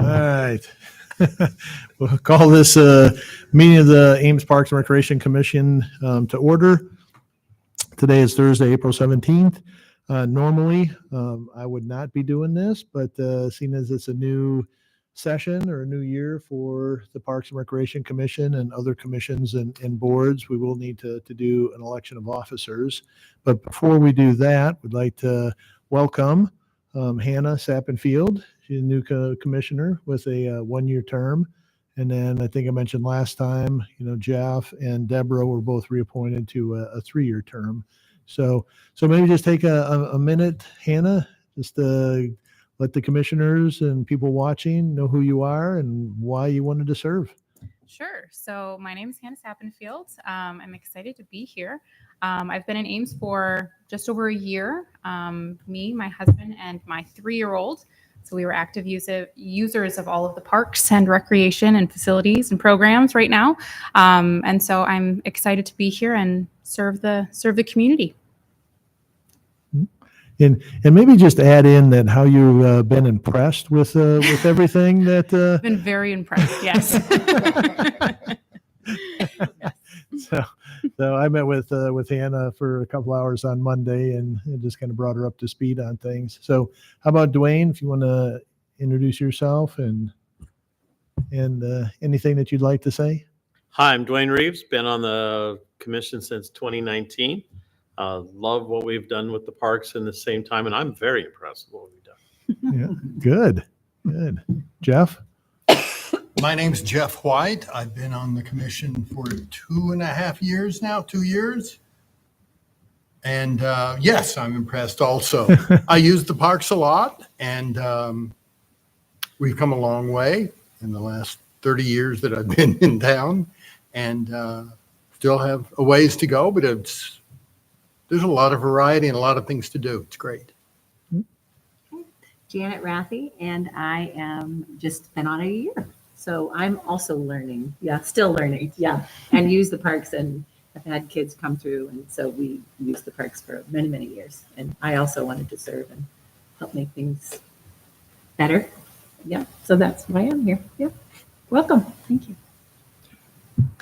right. We'll call this meeting of the Ames Parks and Recreation Commission to order. Today is Thursday, April 17th. Normally, I would not be doing this, but seeing as it's a new session or a new year for the Parks and Recreation Commission and other commissions and boards, we will need to do an election of officers. But before we do that, we'd like to welcome Hannah Sappenfield. She's a new commissioner with a one-year term. And then I think I mentioned last time, Jeff and Deborah were both reappointed to a three-year term. So maybe just take a minute, Hannah, just to let the commissioners and people watching know who you are and why you wanted to serve. Sure. So my name is Hannah Sappenfield. I'm excited to be here. I've been in Ames for just over a year. Me, my husband, and my 3-year-old. So we were active users of all of the parks and recreation and facilities and programs right now. And so I'm excited to be here and serve the community. And maybe just add in that how you've been impressed with everything that. Been very impressed. Yes. So I met with Hannah for a couple hours on Monday and just kind of brought her up to speed on things. So how about Dwayne, if you want to introduce yourself and anything that you'd like to say? Hi, I'm Dwayne Reeves. Been on the commission since 2019. Love what we've done with the parks in the same time, and I'm very impressed with what we've done. Yeah, good. Jeff? My name's Jeff White. I've been on the commission for 2.5 years now, 2 years. And yes, I'm impressed also. I use the parks a lot, and we've come a long way in the last 30 years that I've been in town, and still have a ways to go, but there's a lot of variety and a lot of things to do. It's great. Janet Rathie, and I am just been on a year. So I'm also learning. Yeah, still learning. Yeah. And use the parks, and I've had kids come through. And so we use the parks for many, many years. And I also wanted to serve and help make things better. Yeah. So that's why I'm here. Yeah. Welcome. Thank you.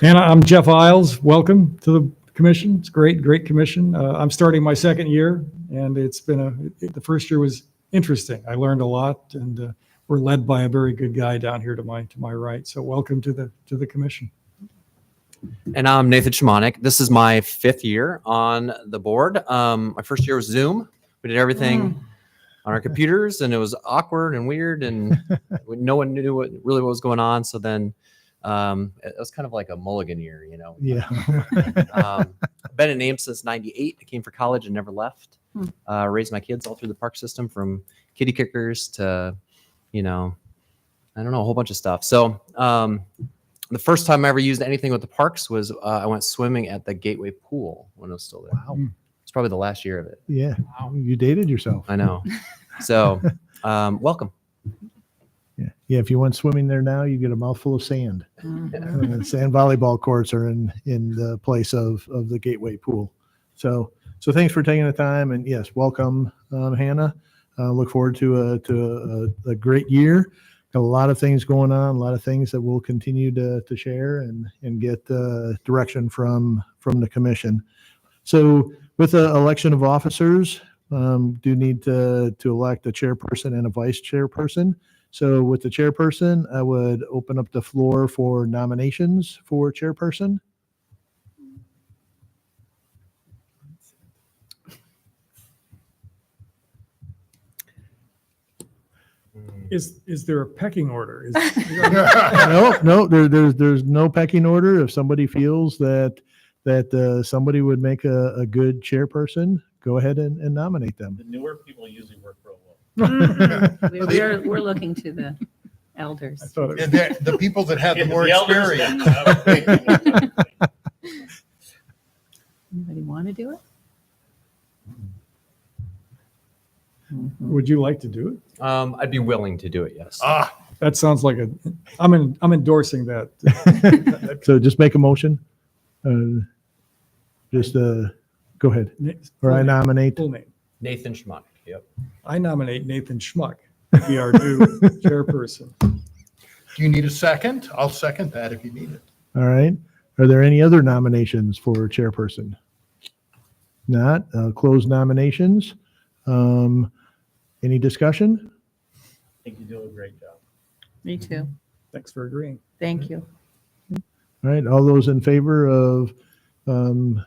Hannah, I'm Jeff Isles. Welcome to the commission. It's great commission. I'm starting my second year, and it's been the first year was interesting. I learned a lot, and we're led by a very good guy down here to my right. So welcome to the commission. And I'm Nathan Shimonik. This is my 5th year on the board. My first year was Zoom. We did everything on our computers, and it was awkward and weird, and no one knew what was going on. So then it was kind of like a mulligan year, Yeah. I've been in Ames since '98. I came for college and never left. Raised my kids all through the park system, from kitty kickers to, I don't know, a whole bunch of stuff. So the first time I ever used anything with the parks was I went swimming at the Gateway Pool when it was still there. Wow. It's probably the last year of it. Yeah. Wow. You dated yourself. I know. So welcome. Yeah. If you went swimming there now, you get a mouthful of sand. Sand volleyball courts are in the place of the Gateway Pool. So thanks for taking the time, and yes, welcome, Hannah. Look forward to a great year. Got a lot of things going on, a lot of things that we'll continue to share and get direction from the commission. So with the election of officers, do need to elect a chairperson and a vice chairperson. So with the chairperson, I would open up the floor for nominations for chairperson. Is there a pecking order? No, there's no pecking order. If somebody feels that somebody would make a good chairperson, go ahead and nominate them. The newer people usually work real well. We're looking to the elders. I thought And the people that have the more The elders, experience. Anybody want to do it? Would you like to do it? I'd be willing to do it. Yes. That sounds like I'm endorsing that. So just make a motion. Go ahead. Or I nominate. Full name. Nathan Shimonik. Yep. I nominate Nathan Schmuck to be our new chairperson. Do you need a second? I'll second that if you need it. All right. Are there any other nominations for chairperson? Not. Close nominations. Any discussion? I think you do a great job. Me too. Thanks for agreeing. Thank you. All right. All those in favor of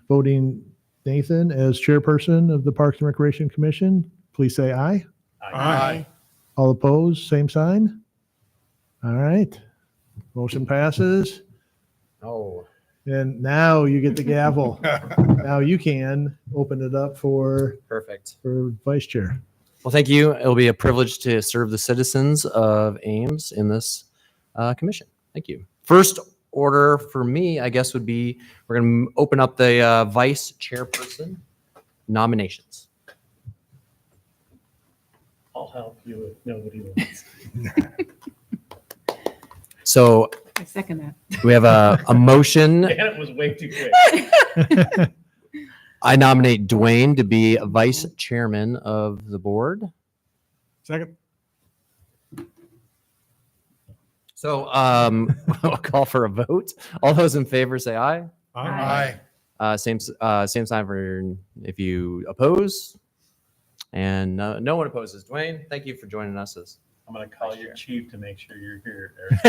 voting Nathan as chairperson of the Parks and Recreation Commission, please say aye. Aye. All opposed, same sign. All right. Motion passes. Oh, And now you get the gavel. Now you can open it up for perfect. vice chair. Well, thank you. It'll be a privilege to serve the citizens of Ames in this commission. Thank you. First order for me, I guess, would be we're going to open up the vice chairperson nominations. I'll help you if nobody wants. So I second that. we have a motion. And it was way too quick. I nominate Dwayne to be vice chairman of the board. Second. So I'll call for a vote. All those in favor say aye. Aye. Same sign for if you oppose. And no one opposes. Dwayne, thank you for joining us. As I'm going to call your chief to make sure you're here, Eric.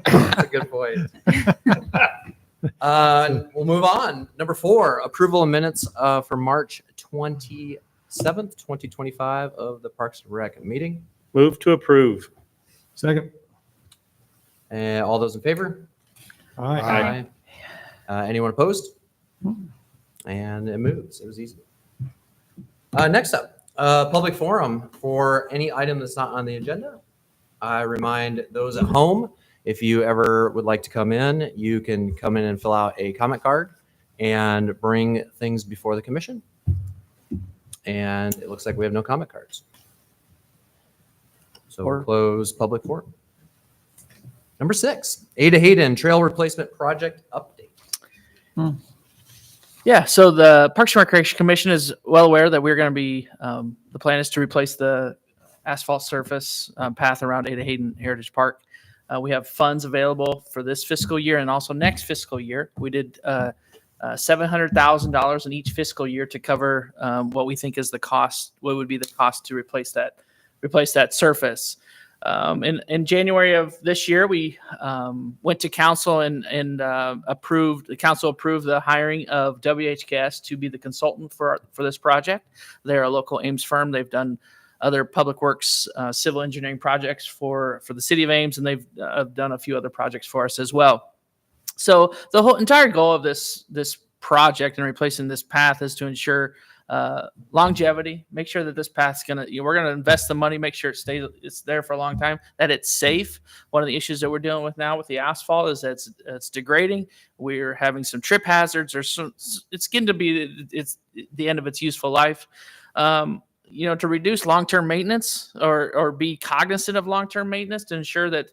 That's a good point. We'll move on. Number 4, approval of minutes for March 27th, 2025 of the Parks and Rec meeting. Move to approve. Second. And all those in favor? Aye. Anyone opposed? And it moves. It was easy. Next up, public forum for any item that's not on the agenda. I remind those at home, if you ever would like to come in, you can come in and fill out a comment card and bring things before the commission. And it looks like we have no comment cards. So we'll close public forum. Number 6, Ada Hayden Trail Replacement Project Update. Yeah, so the Parks and Recreation Commission is well aware that we're going to be, the plan is to replace the asphalt surface path around Ada Hayden Heritage Park. We have funds available for this fiscal year and also next fiscal year. We did $700,000 in each fiscal year to cover what we think is the cost, what would be the cost to replace that surface. In January of this year, we went to council and the council approved the hiring of WHKS to be the consultant for this project. They're a local Ames firm. They've done other public works, civil engineering projects for the city of Ames, and they've done a few other projects for us as well. So the whole entire goal of this project and replacing this path is to ensure longevity, make sure that this path's we're gonna invest the money, make sure it's there for a long time, that it's safe. One of the issues that we're dealing with now with the asphalt is that it's degrading. We're having some trip hazards, it's getting to be the end of its useful life. To reduce long-term maintenance or be cognizant of long-term maintenance to ensure that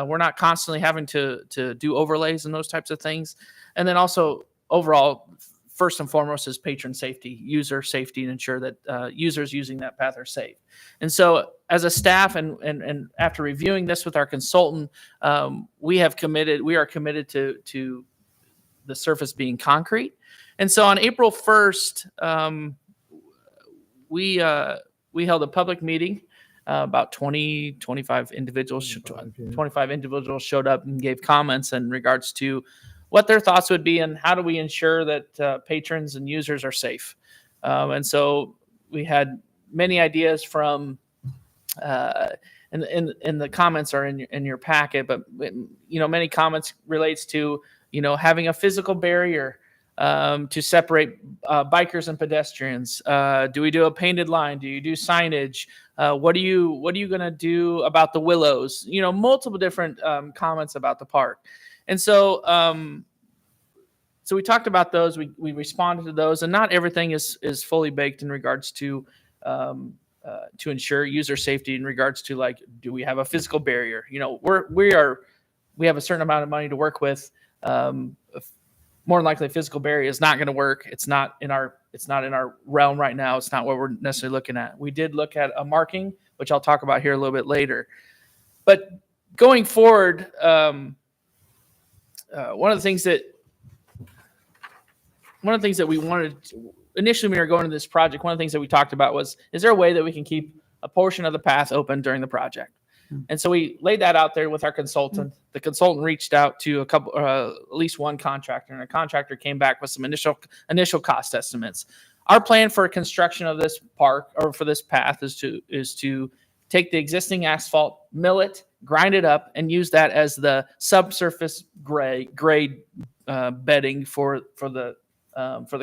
we're not constantly having to do overlays and those types of things. And then also overall, first and foremost is patron safety, user safety, and ensure that users using that path are safe. And so as a staff and after reviewing this with our consultant, we are committed to the surface being concrete. And so on April 1st, we held a public meeting. About 25 individuals showed up and gave comments in regards to what their thoughts would be and how do we ensure that patrons and users are safe. And so we had many ideas from, and the comments are in your packet, but many comments relates to having a physical barrier to separate bikers and pedestrians. Do we do a painted line? Do you do signage? What are you going to do about the willows? Multiple different comments about the park. And so we talked about those. We responded to those, and not everything is fully baked in regards to ensure user safety in regards to do we have a physical barrier? We have a certain amount of money to work with. More than likely, a physical barrier is not going to work. It's not in our realm right now. It's not what we're necessarily looking at. We did look at a marking, which I'll talk about here a little bit later. but going forward, one of the things that we wanted initially when we were going to this project, one of the things that we talked about was, is there a way that we can keep a portion of the path open during the project? And so we laid that out there with our consultant. The consultant reached out to a couple, at least one contractor, and a contractor came back with some initial cost estimates. Our plan for construction of this park, or for this path, is to take the existing asphalt, mill it, grind it up, and use that as the subsurface grade bedding for the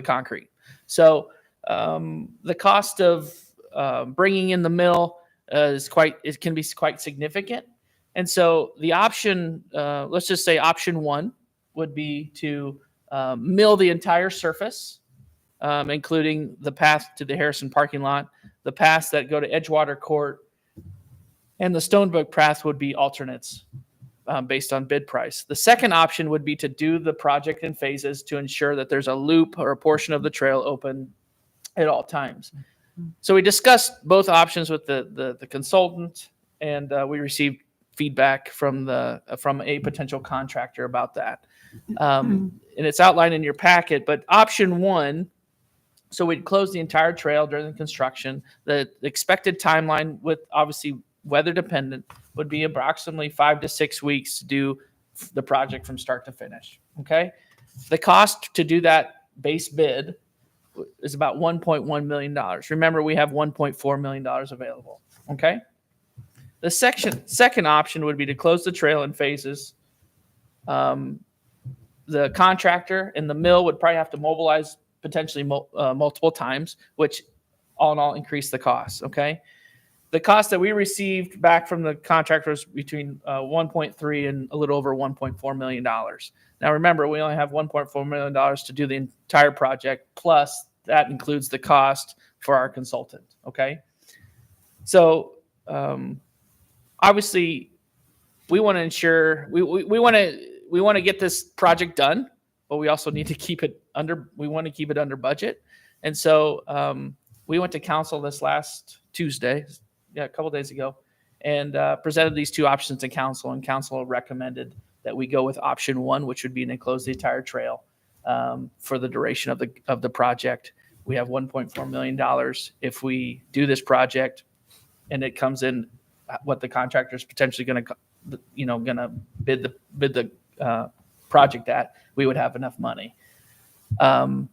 concrete. So the cost of bringing in the mill can be quite significant. And so the option, let's just say option one would be to mill the entire surface, including the path to the Harrison parking lot, the paths that go to Edgewater Court, and the Stonebrook path would be alternates based on bid price. The second option would be to do the project in phases to ensure that there's a loop or a portion of the trail open at all times. So we discussed both options with the consultant, and we received feedback from a potential contractor about that. And it's outlined in your packet, but option one, so we'd close the entire trail during the construction. The expected timeline, with obviously weather dependent, would be approximately 5 to 6 weeks to do the project from start to finish. Okay. The cost to do that base bid is about $1.1 million. Remember, we have $1.4 million available. Okay. The second option would be to close the trail in phases. The contractor and the mill would probably have to mobilize potentially multiple times, which all in all increase the cost. Okay. The cost that we received back from the contractors between 1.3 and a little over $1.4 million. Now, remember, we only have $1.4 million to do the entire project, plus that includes the cost for our consultant. Okay. So, obviously, we want to ensure we want to get this project done, but we also need to keep it under. We want to keep it under budget, and so we went to council this last Tuesday, a couple of days ago, and presented these two options to council, and council recommended that we go with option one, which would be to close the entire trail for the duration of the project. We have $1.4 million if we do this project, and it comes in what the contractor is potentially going to bid the project at. We would have enough money, and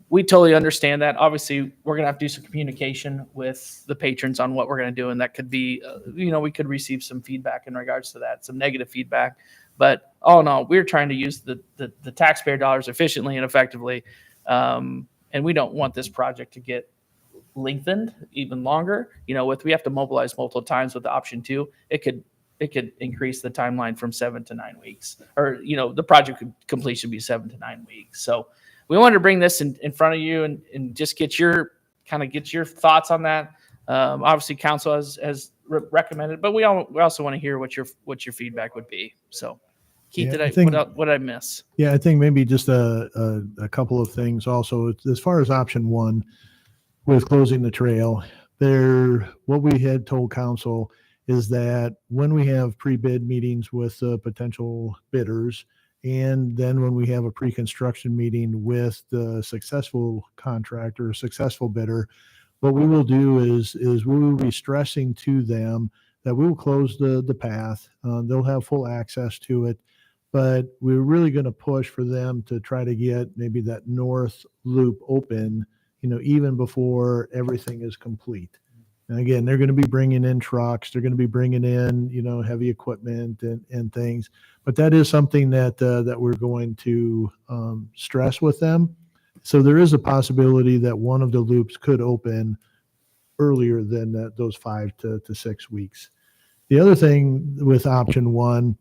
we totally understand that. Obviously, we're going to have to do some communication with the patrons on what we're going to do, and that could be, we could receive some feedback in regards to that, some negative feedback. But all in all, we're trying to use the taxpayer dollars efficiently and effectively, and we don't want this project to get lengthened even longer. We have to mobilize multiple times with the option two. It could increase the timeline from 7 to 9 weeks, or the project completion should be 7 to 9 weeks. So we wanted to bring this in front of you and just get your thoughts on that. Obviously, council has recommended, but we also want to hear what your feedback would be. So, Keith, what did I miss? Yeah, I think maybe just a couple of things. Also, as far as option one, with closing the trail, what we had told council is that when we have pre-bid meetings with potential bidders, and then when we have a pre-construction meeting with the successful contractor, successful bidder, what we will do is we will be stressing to them that we will close the path. They'll have full access to it, but we're really going to push for them to try to get maybe that north loop open, even before everything is complete. And again, they're going to be bringing in trucks. They're going to be bringing in, heavy equipment and things. But that is something that we're going to stress with them. So there is a possibility that one of the loops could open earlier than those 5 to 6 weeks. The other thing with option one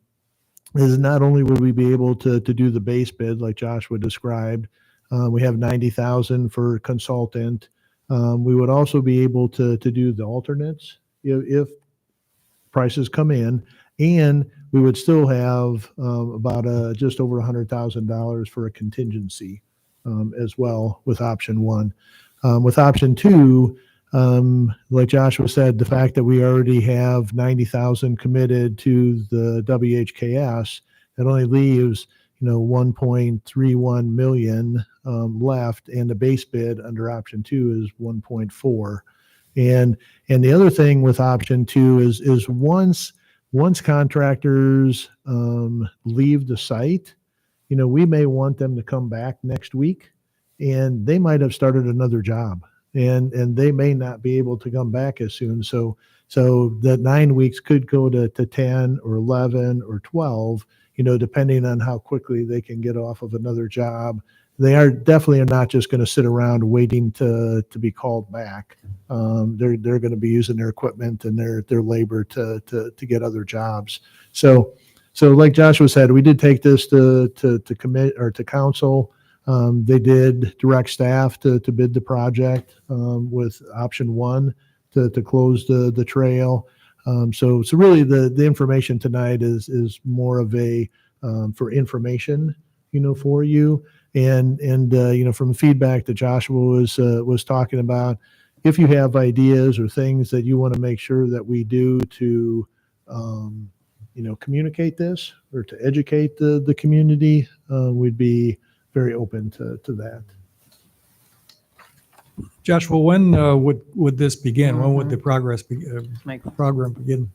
is not only would we be able to do the base bid like Joshua described, we have $90,000 for consultant. We would also be able to do the alternates if prices come in, and we would still have about just over $100,000 for a contingency as well with option one. With option two, like Joshua said, the fact that we already have 90,000 committed to the WHKS, it only leaves, 1.31 million left, and the base bid under option 2 is 1.4. And the other thing with option 2 is once contractors leave the site, we may want them to come back next week, and they might have started another job, and they may not be able to come back as soon. So that 9 weeks could go to 10 or 11 or 12, depending on how quickly they can get off of another job. They are definitely not just going to sit around waiting to be called back. They're going to be using their equipment and their labor to get other jobs. So like Joshua said, we did take this to commit or to council. They did direct staff to bid the project with option 1 to close the trail. So really the information tonight is more of a for information, for you. And from the feedback that Joshua was talking about, if you have ideas or things that you want to make sure that we do to communicate this or to educate the community, we'd be very open to that. Joshua, when would this begin? When would the program begin?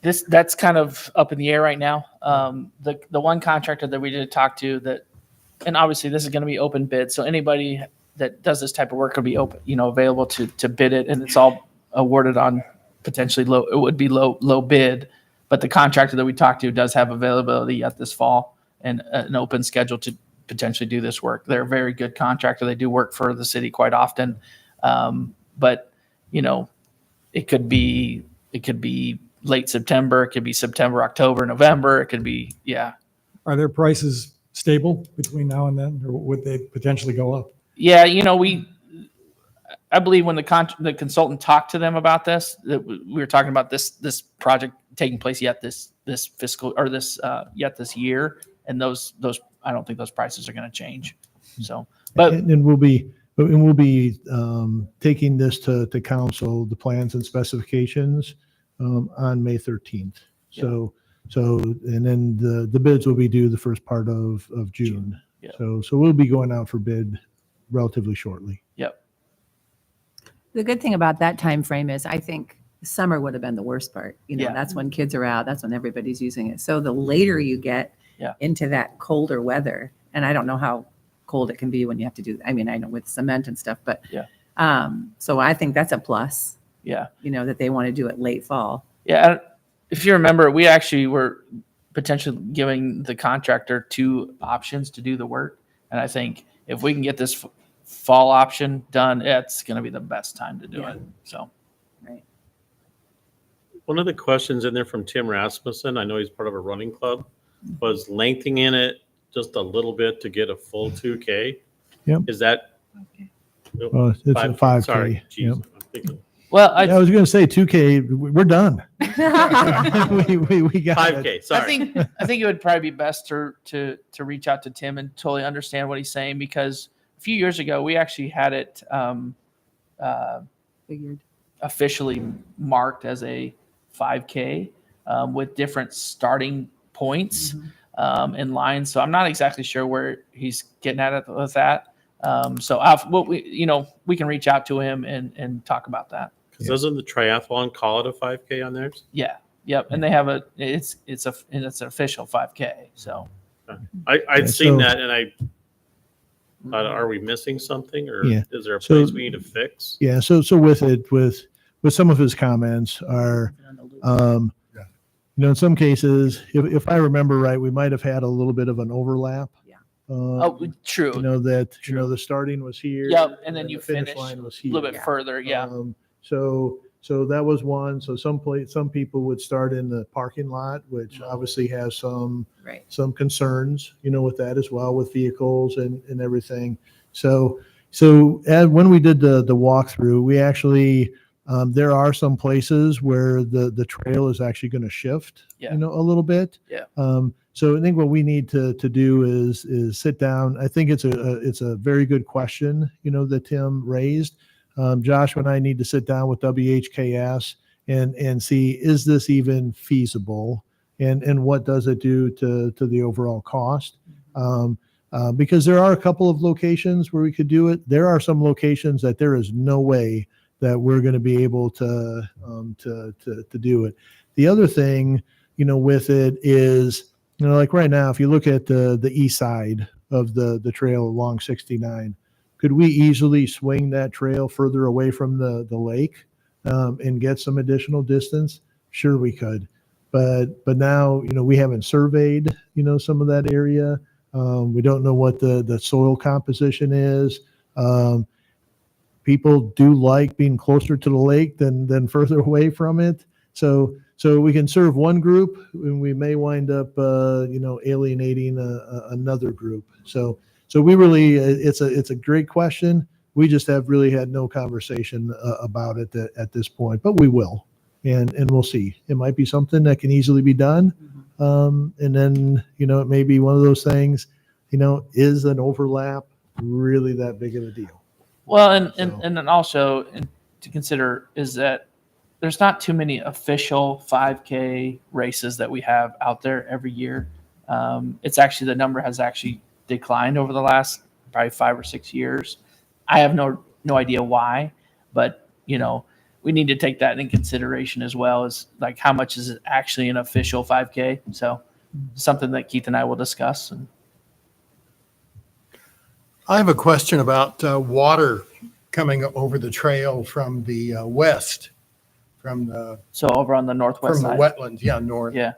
That's kind of up in the air right now. The one contractor that we did talk to and obviously this is going to be open bid, so anybody that does this type of work will be open, available to bid it, and it's all awarded on potentially low. It would be low bid, but the contractor that we talked to does have availability at this fall and an open schedule to potentially do this work. They're a very good contractor. They do work for the city quite often, but it could be late September. It could be September, October, November. It could be Are their prices stable between now and then, or would they potentially go up? Yeah, I believe when the consultant talked to them about this, that we were talking about this project taking place yet this fiscal or this year, and those I don't think those prices are going to change. So, but and we'll be taking this to council, the plans and specifications on May 13th. So and then the bids will be due the first part of June. Yeah. So we'll be going out for bid relatively shortly. Yep. The good thing about that time frame is I think summer would have been the worst part. Yeah. That's when kids are out. That's when everybody's using it. So the later you get into that colder weather, and I don't know how cold it can be when you have to do, I know with cement and stuff, but so I think that's a plus, that they want to do it late fall. Yeah. If you remember, we actually were potentially giving the contractor 2 options to do the work. And I think if we can get this fall option done, it's going to be the best time to do it. So, Right. One of the questions in there from Tim Rasmussen, I know he's part of a running club, was lengthening it just a little bit to get a full 2K. Yep. Is that? It's a 5K. Sorry. Geez, Yep. I'm thinking well, I was going to say 2K. We're done. we got 5K. it. Sorry. I think it would probably be best to reach out to Tim and totally understand what he's saying, because a few years ago we actually had it Figured. officially marked as a 5K with different starting points in lines. So I'm not exactly sure where he's getting at it with that. So we can reach out to him and talk about that. Because doesn't the triathlon call it a 5K on theirs? Yeah. Yep. And they have it's an official 5K. So I'd seen so- that, and I thought, are we missing something, or Yeah. is there a So- place we need to fix? Yeah. So with some of his comments are, in some cases, if I remember right, we might have had a little bit of an overlap. Yeah. true. The starting was here. Yep, and then you the finish finish line was a here. little bit further. Yeah. So that was one. So some people would start in the parking lot, which obviously has some concerns, with that as well, with vehicles and everything. So when we did the walkthrough, we actually, there are some places where the trail is actually going to shift, a little bit. Yeah. So I think what we need to do is sit down. I think it's a very good question, that Tim raised. Joshua and I need to sit down with WHKS and see, is this even feasible? And what does it do to the overall cost? Because there are a couple of locations where we could do it. There are some locations that there is no way that we're going to be able to do it. The other thing, with it is, like right now, if you look at the east side of the trail along 69, could we easily swing that trail further away from the lake and get some additional distance? Sure, we could. But now, we haven't surveyed, some of that area. We don't know what the soil composition is. People do like being closer to the lake than further away from it. So we can serve one group, and we may wind up, alienating another group. So we really, it's a great question. We just have really had no conversation about it at this point, but we will, and we'll see. It might be something that can easily be done. And then, it may be one of those things, is an overlap really that big of a deal? Well, and then also to consider is that there's not too many official 5K races that we have out there every year. It's actually, the number has actually declined over the last probably 5 or 6 years. I have no idea why, but we need to take that in consideration as well, as like how much is it actually an official 5K. So something that Keith and I will discuss. And I have a question about water coming over the trail from the west, so over on the northwest from the side. wetlands, north. Yeah.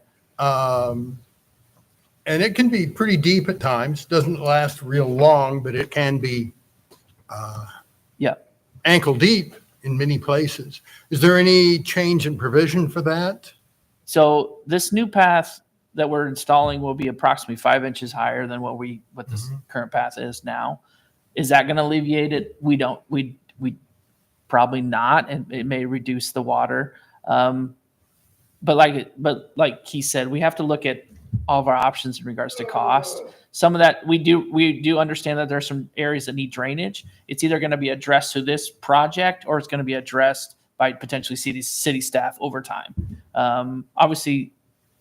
And it can be pretty deep at times. Doesn't last real long, but it can be ankle deep in many places. Is there any change in provision for that? So this new path that we're installing will be approximately 5 inches higher than what this current path is now. Is that going to alleviate it? We probably not, and it may reduce the water. But like he said, we have to look at all of our options in regards to cost. Some of that we do understand that there's some areas that need drainage. It's either going to be addressed through this project, or it's going to be addressed by potentially city staff over time. Obviously,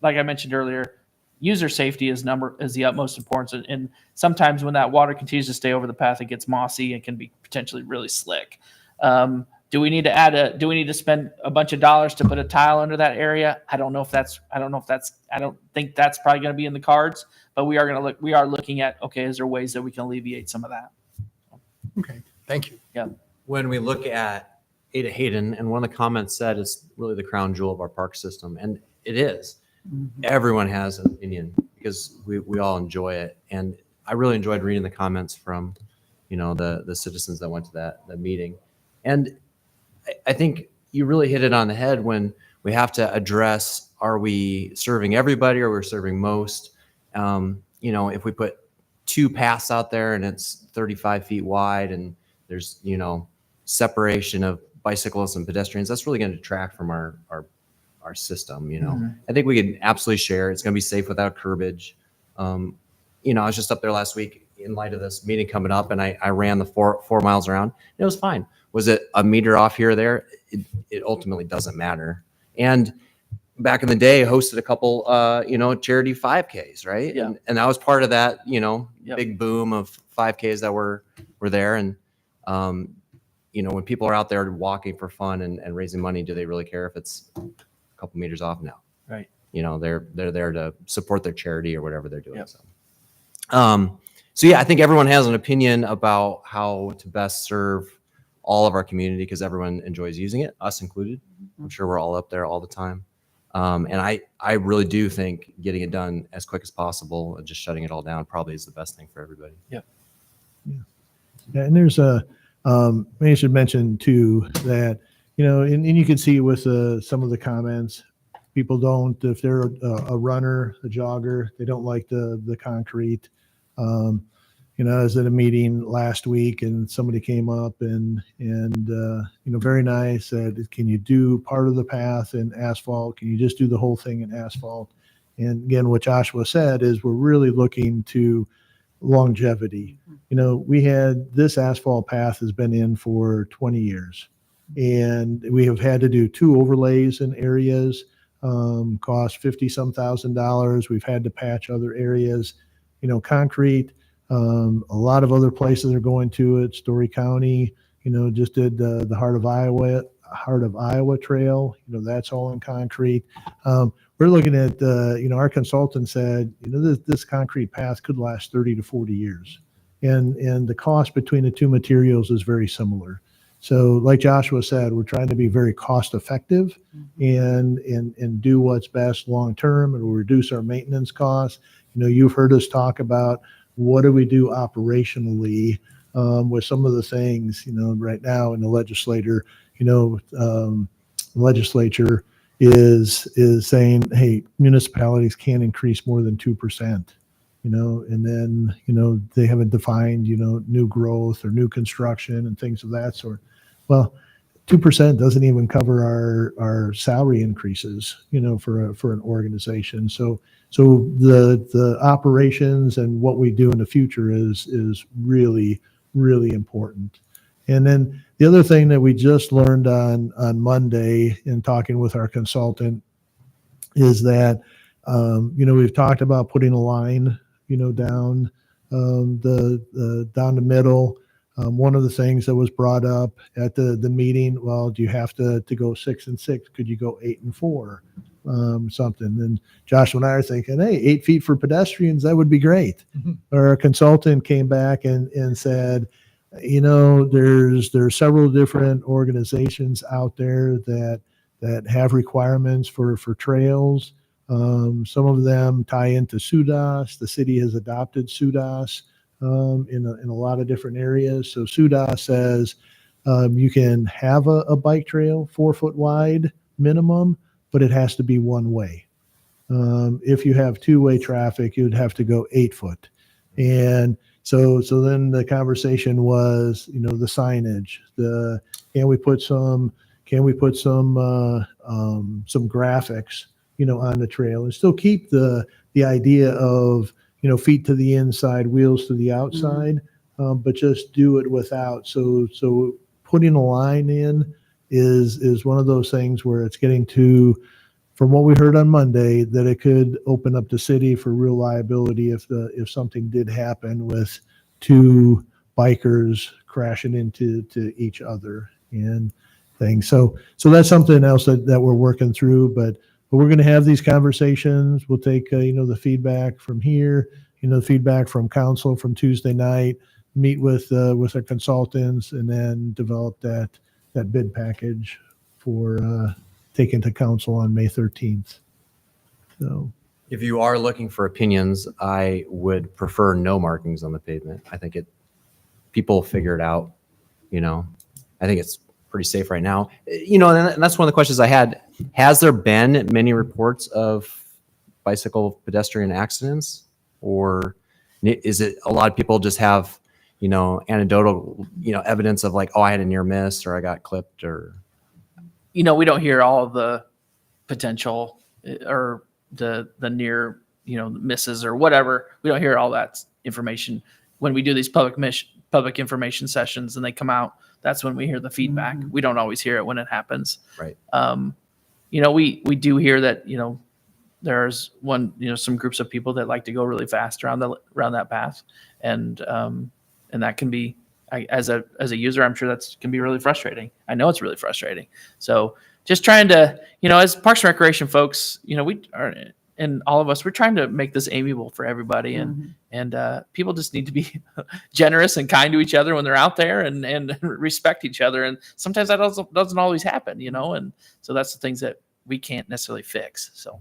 like I mentioned earlier, user safety is the utmost importance. And sometimes when that water continues to stay over the path, it gets mossy and can be potentially really slick. Do we need to spend a bunch of dollars to put a tile under that area? I don't think that's probably going to be in the cards, but we are looking at, okay, is there ways that we can alleviate some of that? Okay, thank you. Yeah. When we look at Ada Hayden, and one of the comments said it's really the crown jewel of our park system, and it is. Everyone has an opinion because we all enjoy it, and I really enjoyed reading the comments from the citizens that went to that meeting. And I think you really hit it on the head when we have to address, are we serving everybody or we're serving most? If we put 2 paths out there and it's 35 feet wide and there's, separation of bicyclists and pedestrians, that's really going to detract from our system. I think we can absolutely share. It's going to be safe without curbage. I was just up there last week in light of this meeting coming up, and I ran the 4 miles around. And it was fine. Was it a meter off here or there? It ultimately doesn't matter. And back in the day, hosted a couple, charity 5Ks, right? Yeah. And that was part of that, Yep. big boom of 5Ks that were there. And, when people are out there walking for fun and raising money, do they really care if it's a couple meters off? No. Right. They're there to support their charity or whatever they're doing. Yep. So yeah, I think everyone has an opinion about how to best serve all of our community because everyone enjoys using it, us included. I'm sure we're all up there all the time. And I really do think getting it done as quick as possible and just shutting it all down probably is the best thing for everybody. Yeah, and there's I should mention too that, and you can see with some of the comments, people don't, if they're a runner, a jogger, they don't like the concrete. I was at a meeting last week and somebody came up and very nice, said, can you do part of the path in asphalt? Can you just do the whole thing in asphalt? And again, what Joshua said is we're really looking to longevity. You know, we had this asphalt path has been in for 20 years, and we have had to do 2 overlays in areas, cost 50 some $1,000s. We've had to patch other areas, you know, concrete. A lot of other places are going to it. Story County, you know, just did the Heart of Iowa Trail. You know, that's all in concrete. We're looking at, you know, our consultant said, you know, this concrete path could last 30 to 40 years. And the cost between the two materials is very similar. So like Joshua said, we're trying to be very cost effective and do what's best long-term, and we'll reduce our maintenance costs. You know, you've heard us talk about what do we do operationally with some of the things, you know, right now in the legislature, you know, legislature is saying, hey, municipalities can't increase more than 2%, you know, and then, you know, they haven't defined, you know, new growth or new construction and things of that sort. Well, 2% doesn't even cover our salary increases, you know, for an organization. So the operations and what we do in the future is really, really important. And then the other thing that we just learned on Monday in talking with our consultant is that, you know, we've talked about putting a line, you know, down down the middle. One of the things that was brought up at the meeting, well, do you have to go 6 and 6? Could you go 8 and 4? Something. And Joshua and I are thinking, hey, 8 feet for pedestrians, that would be great. Our consultant came back and said, you know, there's several different organizations out there that have requirements for trails. Some of them tie into SUDAS. The city has adopted SUDAS in a lot of different areas. So SUDAS says you can have a bike trail 4 foot wide minimum, but it has to be one way. If you have two-way traffic, you'd have to go 8 foot. And so then the conversation was, you know, the signage, can we put some graphics, you know, on the trail and still keep the idea of, you know, feet to the inside, wheels to the outside, but just do it without. So putting a line in is one of those things where it's getting to, from what we heard on Monday, that it could open up the city for real liability if something did happen with 2 bikers crashing into each other and things. So that's something else that we're working through, but we're going to have these conversations. We'll take, you know, the feedback from here, you know, the feedback from council from Tuesday night, meet with our consultants, and then develop that bid package for taken to council on May 13th. So If you are looking for opinions, I would prefer no markings on the pavement. I think people figure it out, you know. I think it's pretty safe right now. You know, and that's one of the questions I had. Has there been many reports of bicycle pedestrian accidents, or is it a lot of people just have, you know, anecdotal, you know, evidence of like, oh, I had a near miss or I got clipped or? You know, we don't hear all of the potential or the near, you know, misses or whatever. We don't hear all that information when we do these public information sessions and they come out. That's when we hear the feedback. We don't always hear it when it happens. Right. You know, we do hear that, you know, there's some groups of people that like to go really fast around that path, and that can be, as a user, I'm sure can be really frustrating. I know it's really frustrating. So just trying to, you know, as Parks and Recreation folks, you know, we are, and all of us, we're trying to make this amiable for everybody, and people just need to be generous and kind to each other when they're out there, and respect each other. And sometimes that doesn't always happen, you know, and so that's the things that we can't necessarily fix. So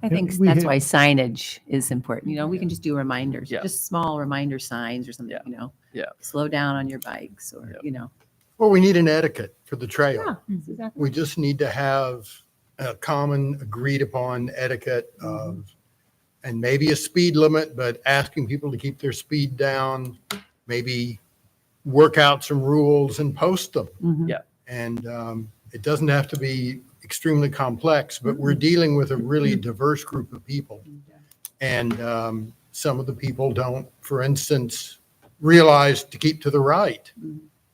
I think we that's have- why signage is important. You know, we can just do reminders, Yeah. just small reminder signs or something, Yeah. you know. Yeah. Slow down on your bikes or, Yeah. you know. Well, we need an etiquette for the trail. Yeah, that's exactly. We just need to have a common agreed upon etiquette of, and maybe a speed limit, but asking people to keep their speed down, maybe work out some rules and post them. Mhm. Yeah. And it doesn't have to be extremely complex, but we're dealing with a really diverse group of people. And some of the people don't, for instance, realize to keep to the right,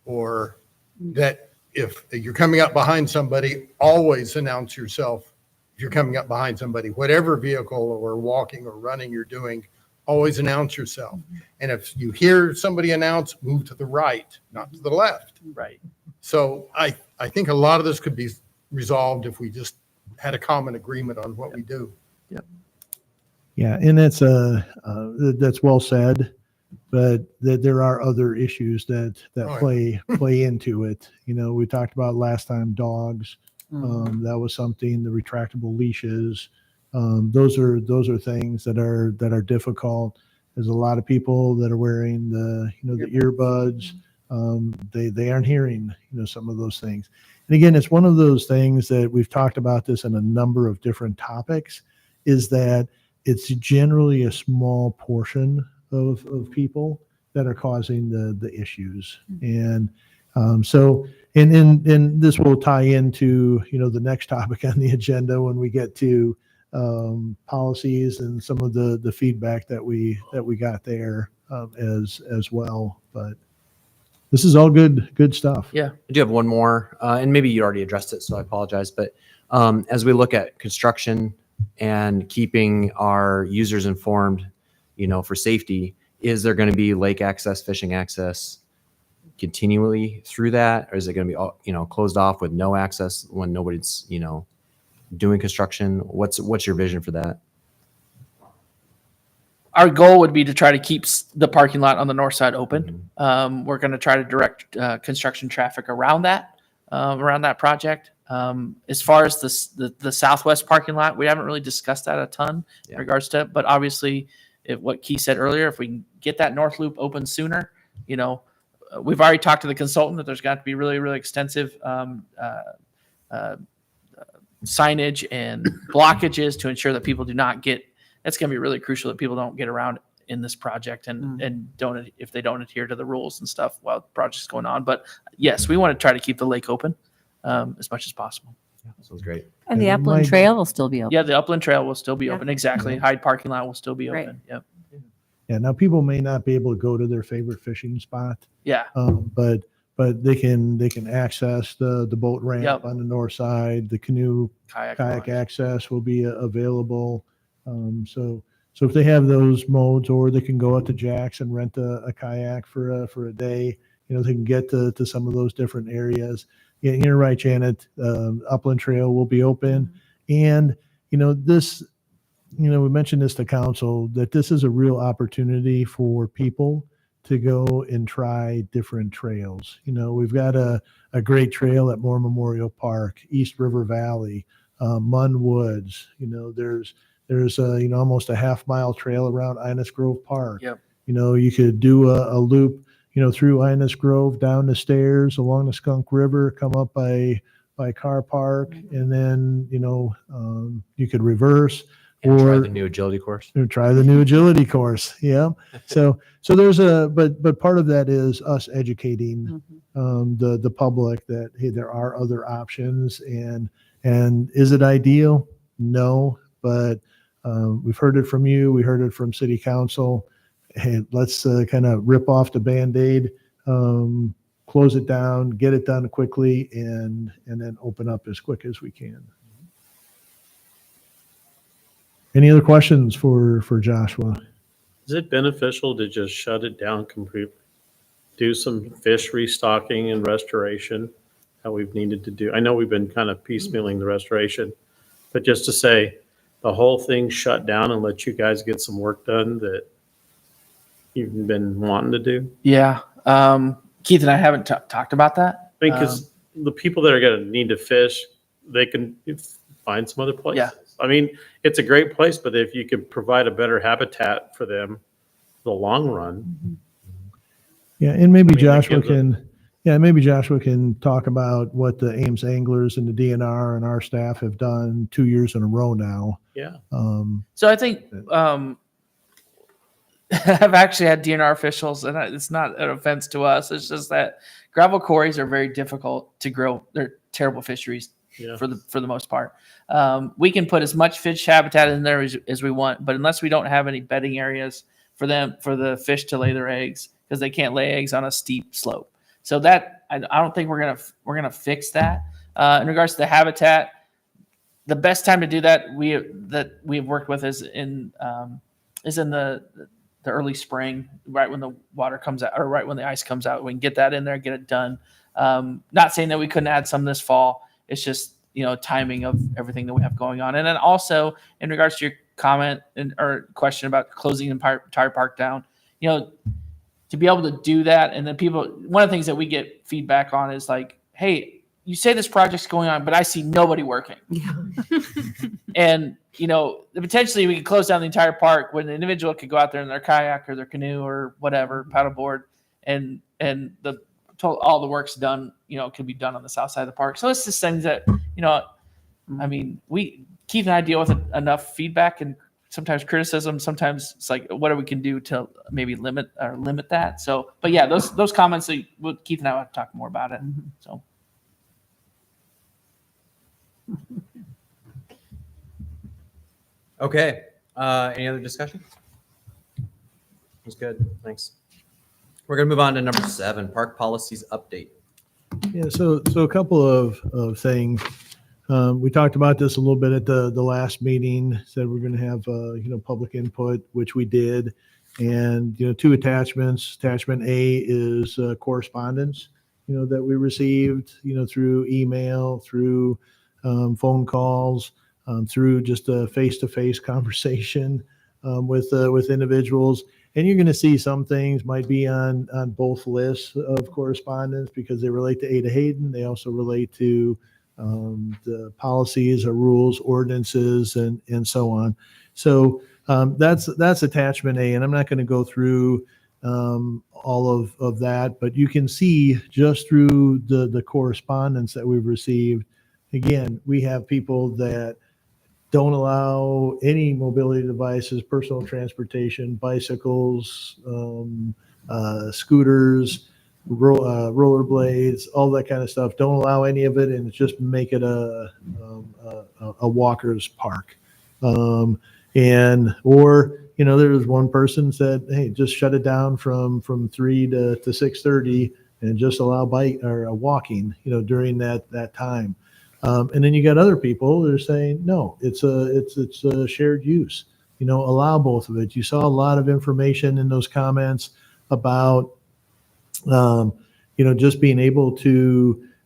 or that if you're coming up behind somebody, always announce yourself. If you're coming up behind somebody, whatever vehicle or walking or running you're doing, always announce yourself. And if you hear somebody announce, move to the right, not to the left. Right. So I think a lot of this could be resolved if we just had a common agreement on what we do. Yeah, and that's well said, but there are other issues that Oh, play into it. You know, we talked about last time dogs. That was something. The retractable leashes. Those are things that are difficult. There's a lot of people that are wearing the earbuds. They aren't hearing some of those things. And again, it's one of those things that we've talked about this in a number of different topics. Is that it's generally a small portion of people that are causing the issues. And so this will tie into the next topic on the agenda when we get to policies and some of the feedback that we got there as well. But this is all good stuff. Yeah. I do have one more, and maybe you already addressed it, so I apologize. But as we look at construction and keeping our users informed, for safety, is there going to be lake access, fishing access continually through that, or is it going to be closed off with no access when nobody's doing construction? What's your vision for that? Our goal would be to try to keep the parking lot on the north side open. We're going to try to direct construction traffic around that project. As far as the southwest parking lot, we haven't really discussed that a ton in regards to it, but obviously what Keith said earlier, if we can get that north loop open sooner, we've already talked to the consultant that there's got to be really, really extensive signage and blockages to ensure that people do not get. That's going to be really crucial that people don't get around in this project and if they don't adhere to the rules and stuff while the project's going on. But yes, we want to try to keep the lake open as much as possible. Sounds great. And the And it Upland might- Trail will still be open. Yeah, the Upland Trail will still be Yeah. open. Exactly. Hyde parking lot will still be Right. open. Yep. Yeah. Now people may not be able to go to their favorite fishing spot, Yeah. but they can access the boat ramp Yep. on the north side. The canoe Kayak kayak launch. access will be available. So if they have those modes, or they can go out to Jack's and rent a kayak for a day, they can get to some of those different areas. Yeah, you're right, Janet. Upland Trail will be open, and this, we mentioned this to council, that this is a real opportunity for people to go and try different trails. We've got a great trail at Moore Memorial Park, East River Valley, Munn Woods. There's almost a half-mile trail around Innis Grove Park. Yep. You could do a loop, through Innis Grove, down the stairs, along the Skunk River, come up by Carr Park, and then you could reverse. And try Or the new agility course. try the new agility course. Yeah. So there's but part of that is us educating the public that, hey, there are other options, and is it ideal? No, but we've heard it from you. We heard it from city council. Hey, let's kind of rip off the Band-Aid, close it down, get it done quickly, and then open up as quick as we can. Any other questions for Joshua? Is it beneficial to just shut it down completely? Do some fish restocking and restoration, how we've needed to do. I know we've been kind of piecemealing the restoration, but just to say the whole thing shut down and let you guys get some work done that you've been wanting to do. Yeah. Keith and I haven't talked about that. Because the people that are going to need to fish, they can find some other places. Yeah. I mean, it's a great place, but if you could provide a better habitat for them, the long run. Yeah, and maybe I mean, that Joshua can talk about what the Ames anglers and the DNR and our staff have done 2 years in a row now. Yeah. So I think I've actually had DNR officials, and it's not an offense to us. It's just that gravel quarries are very difficult to grow. They're terrible fisheries Yeah. for the most part. We can put as much fish habitat in there as we want, but unless we don't have any bedding areas for the fish to lay their eggs, because they can't lay eggs on a steep slope. So that I don't think we're gonna fix that. In regards to the habitat, the best time to do that we've worked with is in the early spring, right when the water comes out, or right when the ice comes out. We can get that in there, get it done. Not saying that we couldn't add some this fall. It's just, timing of everything that we have going on. And then also in regards to your comment or question about closing the entire park down, to be able to do that. And then one of the things that we get feedback on is like, hey, you say this project's going on, but I see nobody working. Yeah. And, potentially we could close down the entire park when the individual could go out there in their kayak or their canoe or whatever, paddleboard, and all the work's done, could be done on the south side of the park. So it's just things that, Keith and I deal with enough feedback and sometimes criticism. Sometimes it's like, what we can do to maybe limit that. So, but yeah, those comments, Keith and I will talk more about it. So. Okay. Any other discussion? That's good. Thanks. We're going to move on to number 7, park policies update. Yeah, so a couple of things. We talked about this a little bit at the last meeting. Said we're going to have public input, which we did, and 2 attachments. Attachment A is correspondence that we received through email, through phone calls, through just a face-to-face conversation with individuals. And you're going to see some things might be on both lists of correspondence because they relate to Ada Hayden. They also relate to the policies or rules, ordinances, and so on. So that's attachment A, and I'm not going to go through all of that, but you can see just through the correspondence that we've received. Again, we have people that don't allow any mobility devices, personal transportation, bicycles, scooters, rollerblades, all that kind of stuff. Don't allow any of it, and just make it a walker's park. Or there was one person said, "Hey, just shut it down from 3 to 6:30 and just allow bike or walking, during that time." And then you got other people that are saying, no, it's a shared use, allow both of it. You saw a lot of information in those comments about, just being able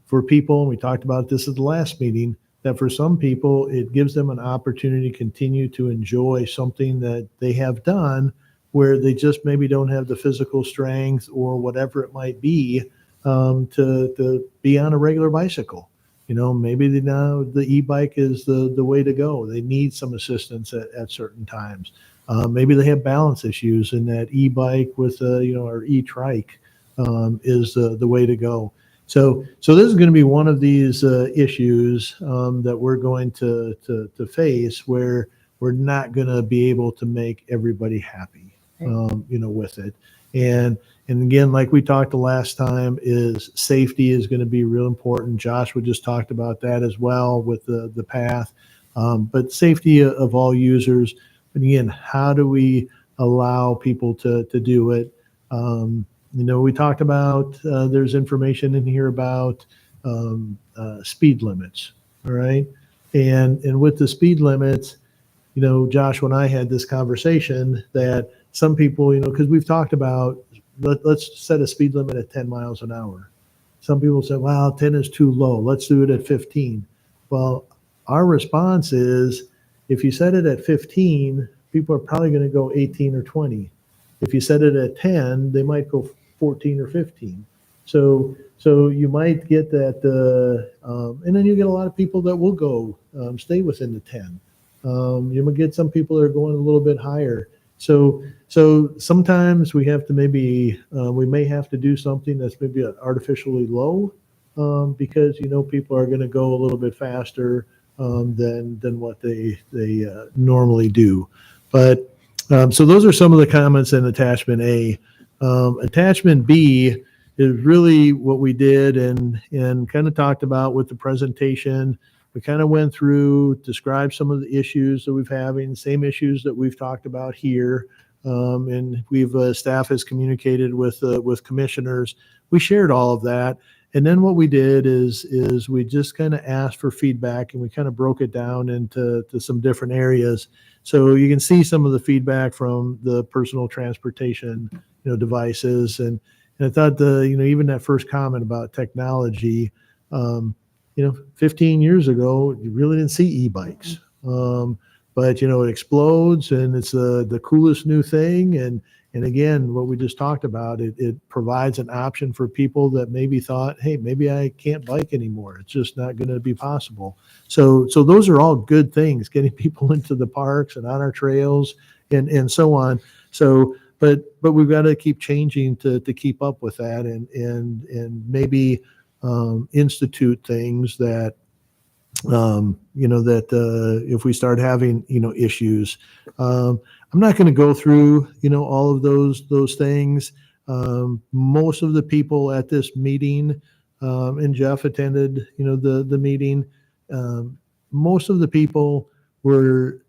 for people, and we talked about this at the last meeting, that for some people, it gives them an opportunity to continue to enjoy something that they have done where they just maybe don't have the physical strength or whatever it might be to be on a regular bicycle. Maybe now the e-bike is the way to go. They need some assistance at certain times. Maybe they have balance issues, and that e-bike with or e-trike is the way to go. So this is going to be one of these issues that we're going to face where we're not going to be able to make everybody happy, with it. And again, like we talked the last time, is safety is going to be real important. Joshua just talked about that as well with the path, but safety of all users. But again, how do we allow people to do it? We talked about there's information in here about speed limits, all right? And with the speed limits, Joshua and I had this conversation that some people, because we've talked about, let's set a speed limit at 10 miles an hour. Some people say, well, 10 is too low. Let's do it at 15. Well, our response is, if you set it at 15, people are probably going to go 18 or 20. If you set it at 10, they might go 14 or 15. So you might get that, and then you get a lot of people that will go stay within the 10. You might get some people that are going a little bit higher. So sometimes we have to we may have to do something that's maybe artificially low because people are going to go a little bit faster than what they normally do. But so those are some of the comments in attachment A. Attachment B is really what we did and kind of talked about with the presentation we kind of went through, described some of the issues that we've having, same issues that we've talked about here. And we've, staff has communicated with commissioners. We shared all of that. And then what we did is we just kind of asked for feedback, and we kind of broke it down into some different areas. So you can see some of the feedback from the personal transportation, devices. And I thought even that first comment about technology, 15 years ago, you really didn't see e-bikes. But it explodes, and it's the coolest new thing. And again, what we just talked about, it provides an option for people that maybe thought, hey, maybe I can't bike anymore. It's just not going to be possible. So those are all good things, getting people into the parks and on our trails and so on. So, but we've got to keep changing to keep up with that, and maybe institute things that if we start having issues. I'm not going to go through all of those things. Most of the people at this meeting, and Jeff attended the meeting. Most of the people were,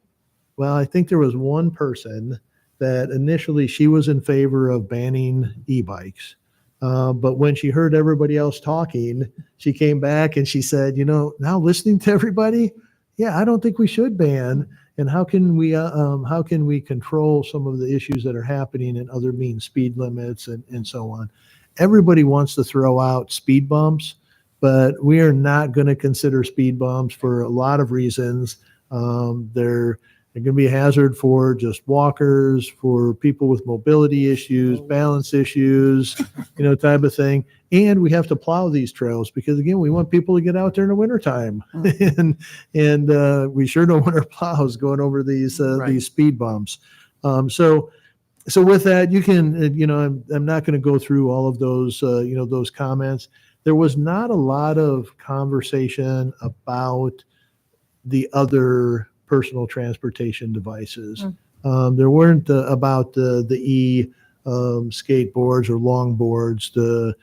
well, I think there was one person that initially she was in favor of banning e-bikes. But when she heard everybody else talking, she came back and she said, now listening to everybody, yeah, I don't think we should ban. And how can we control some of the issues that are happening, and other means speed limits and so on? Everybody wants to throw out speed bumps, but we are not going to consider speed bumps for a lot of reasons. They're going to be a hazard for just walkers, for people with mobility issues, balance issues, type of thing. And we have to plow these trails because, again, we want people to get out there in the wintertime. and we sure don't want our plows going over these speed bumps. So with that, you can, I'm not going to go through all of those, those comments. There was not a lot of conversation about the other personal transportation devices. There weren't about the skateboards or longboards,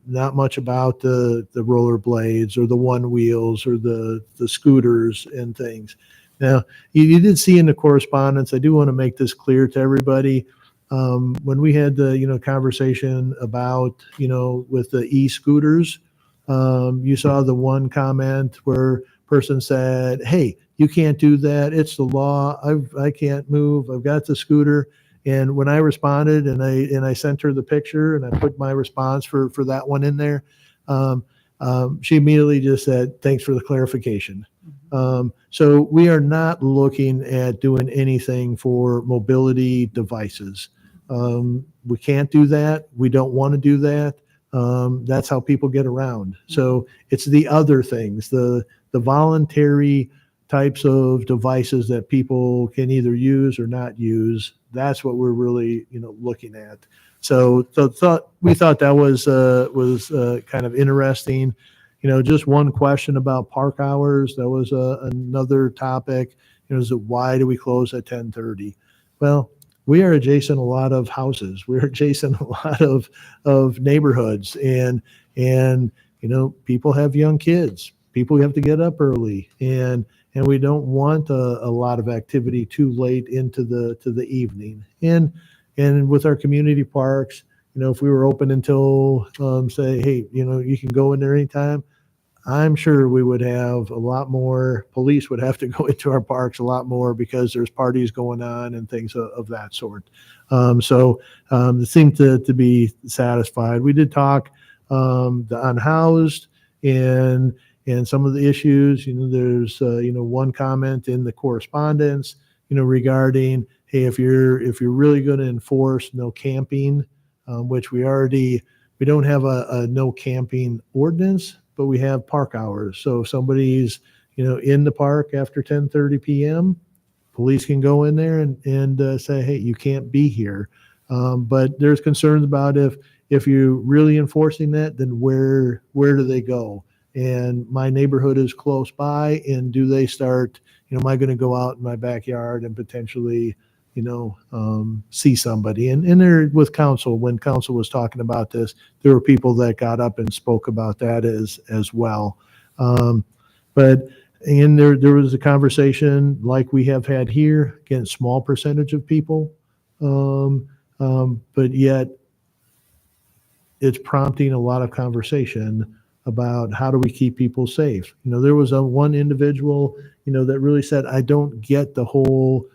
not much about the roller blades or the one wheels or the scooters and things. Now, you did see in the correspondence, I do want to make this clear to everybody. When we had the conversation about with the e-scooters, you saw the one comment where person said, hey, you can't do that. It's the law. I can't move. I've got the scooter. And when I responded and I sent her the picture and I put my response for that one in there, she immediately just said, thanks for the clarification. So we are not looking at doing anything for mobility devices. We can't do that. We don't want to do that. That's how people get around. So it's the other things, the voluntary types of devices that people can either use or not use. That's what we're really, looking at. So we thought that was kind of interesting. Just one question about park hours. That was another topic. Is it why do we close at 10:30? Well, we are adjacent a lot of houses. We're adjacent a lot of neighborhoods, and people have young kids. People have to get up early, and we don't want a lot of activity too late into the evening. And with our community parks, if we were open until say, hey, you can go in there anytime, I'm sure we would have a lot more, police would have to go into our parks a lot more because there's parties going on and things of that sort. So it seemed to be satisfied. We did talk the unhoused and some of the issues. There's one comment in the correspondence regarding, hey, if you're really going to enforce no camping, which we don't have a no camping ordinance, but we have park hours. So if somebody's in the park after 10:30 p.m., police can go in there and say, hey, you can't be here. But there's concerns about if you're really enforcing that, then where do they go? And my neighborhood is close by, and do they start, am I going to go out in my backyard and potentially, see somebody? And there with council, when council was talking about this, there were people that got up and spoke about that as well. And there was a conversation like we have had here, again, small percentage of people, but yet it's prompting a lot of conversation about how do we keep people safe. There was one individual, that really said, I don't get the whole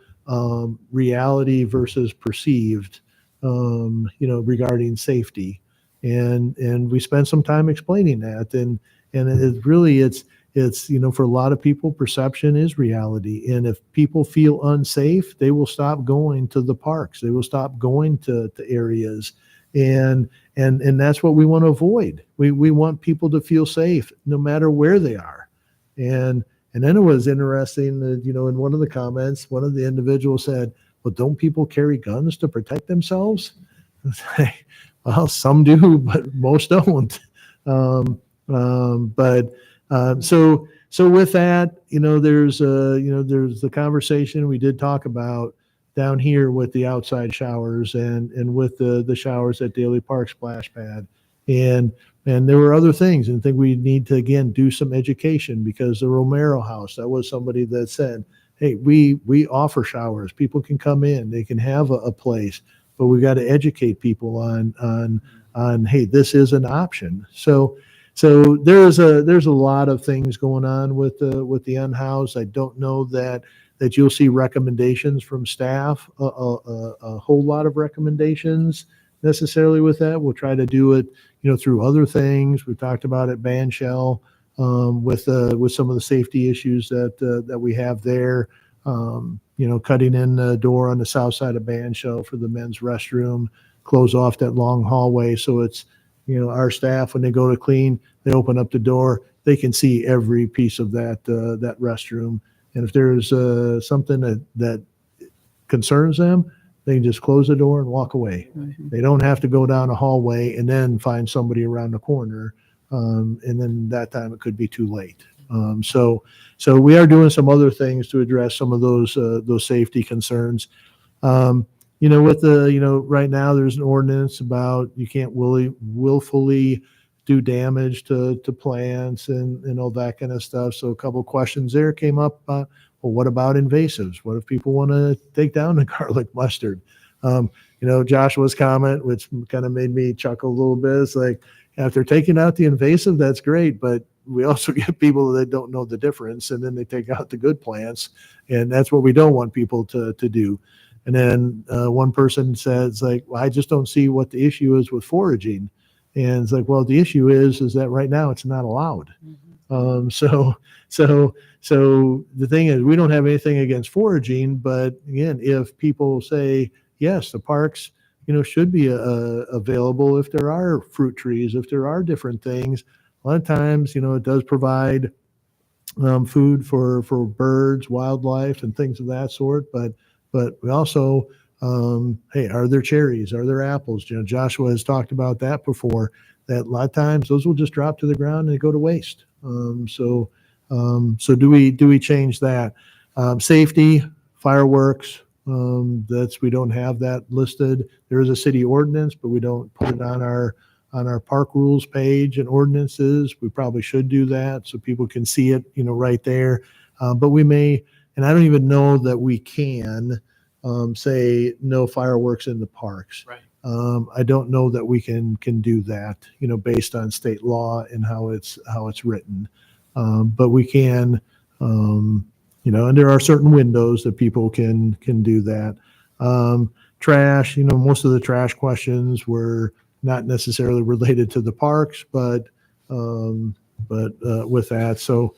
reality versus perceived, regarding safety. And we spent some time explaining that. And it really, it's, for a lot of people, perception is reality. And if people feel unsafe, they will stop going to the parks. They will stop going to areas. And that's what we want to avoid. We want people to feel safe no matter where they are. And then it was interesting that, in one of the comments, one of the individuals said, well, don't people carry guns to protect themselves? Well, some do, but most don't. So with that, there's the conversation we did talk about down here with the outside showers and with the showers at Daly Park Splash Pad. And there were other things, and I think we need to, again, do some education, because the Romero House, that was somebody that said, hey, we offer showers. People can come in, they can have a place, but we got to educate people on, hey, this is an option. So there's a lot of things going on with the unhoused. I don't know that you'll see recommendations from staff, a whole lot of recommendations necessarily with that. We'll try to do it, through other things. We talked about at Band Shell with some of the safety issues that we have there. Cutting in the door on the south side of Band Shell for the men's restroom, close off that long hallway. So it's, our staff, when they go to clean, they open up the door, they can see every piece of that restroom. And if there's something that concerns them, they can just close the door and walk away. Mm-hmm. They don't have to go down a hallway and then find somebody around the corner. And then that time it could be too late. So we are doing some other things to address some of those safety concerns. With right now there's an ordinance about you can't willfully do damage to plants and all that kind of stuff. So a couple of questions there came up. Well, what about invasives? What if people want to take down the garlic mustard? Joshua's comment, which kind of made me chuckle a little bit, is like, if they're taking out the invasive, that's great, but we also get people that don't know the difference, and then they take out the good plants, and that's what we don't want people to do. And then one person says, like, well, I just don't see what the issue is with foraging. And it's like, well, the issue is that right now it's not allowed. So the thing is, we don't have anything against foraging, but again, if people say, yes, the parks, should be available if there are fruit trees, if there are different things. A lot of times, it does provide food for birds, wildlife, and things of that sort. But we also, hey, are there cherries? Are there apples? Joshua has talked about that before, that a lot of times those will just drop to the ground and they go to waste. So do we change that? Safety, fireworks, we don't have that listed. There is a city ordinance, but we don't put it on our park rules page and ordinances. We probably should do that so people can see it, right there. But we may, and I don't even know that we can say no fireworks in the parks. Right. I don't know that we can do that, based on state law and how it's written. But we can, and there are certain windows that people can do that. Trash, most of the trash questions were not necessarily related to the parks, but with that, so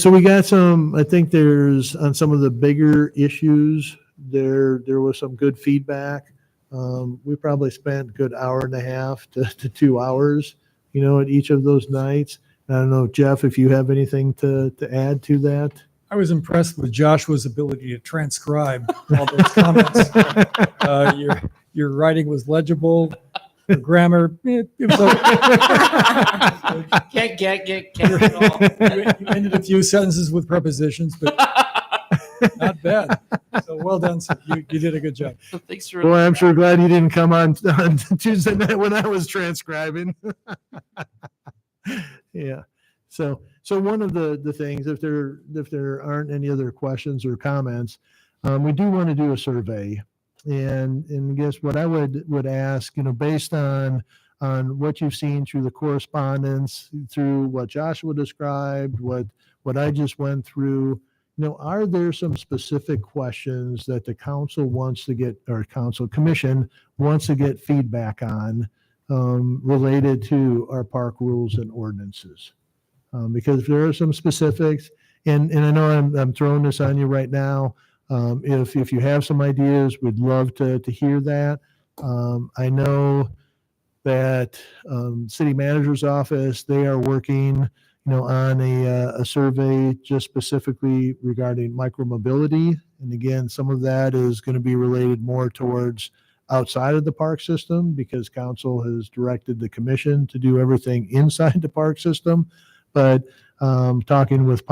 we got some. I think there's on some of the bigger issues there was some good feedback. We probably spent a good hour and a half to 2 hours, at each of those nights. I don't know, Jeff, if you have anything to add to that. I was impressed with Joshua's ability to transcribe all those comments. Your writing was legible. Your grammar, it was okay. Can't at all. You ended a few sentences with prepositions, but not bad. So well done, sir. You did a good job. Thanks for. Boy, I'm sure glad you didn't come on Tuesday night when I was transcribing. Yeah. So So one of the things, if there aren't any other questions or comments, we do want to do a survey. And I guess what I would ask, based on what you've seen through the correspondence, through what Joshua described, what I just went through, are there some specific questions that the council wants to get, or council commission wants to get feedback on related to our park rules and ordinances? Because there are some specifics, and I know I'm throwing this on you right now. If you have some ideas, we'd love to hear that. I know that city manager's office, they are working on a survey just specifically regarding micromobility. And again, some of that is going to be related more towards outside of the park system, because council has directed the commission to do everything inside the park system. But talking with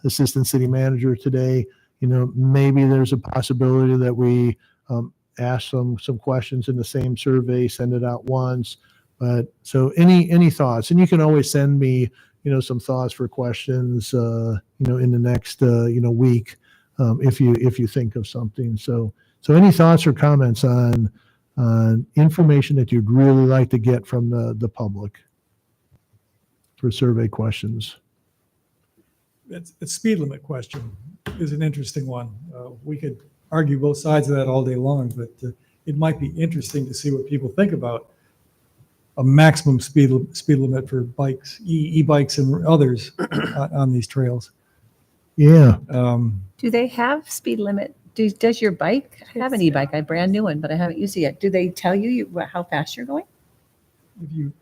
assistant city manager today, maybe there's a possibility that we ask some questions in the same survey, send it out once. But so any thoughts, and you can always send me some thoughts for questions in the next week if you think of something. So any thoughts or comments on information that you'd really like to get from the public for survey questions? It's a speed limit question is an interesting one. We could argue both sides of that all day long, but it might be interesting to see what people think about a maximum speed limit for bikes, e-bikes and others on these trails. Yeah. Do they have speed limit? Does your bike? I have an e-bike, a brand new one, but I haven't used it yet. Do they tell you how fast you're going? If you,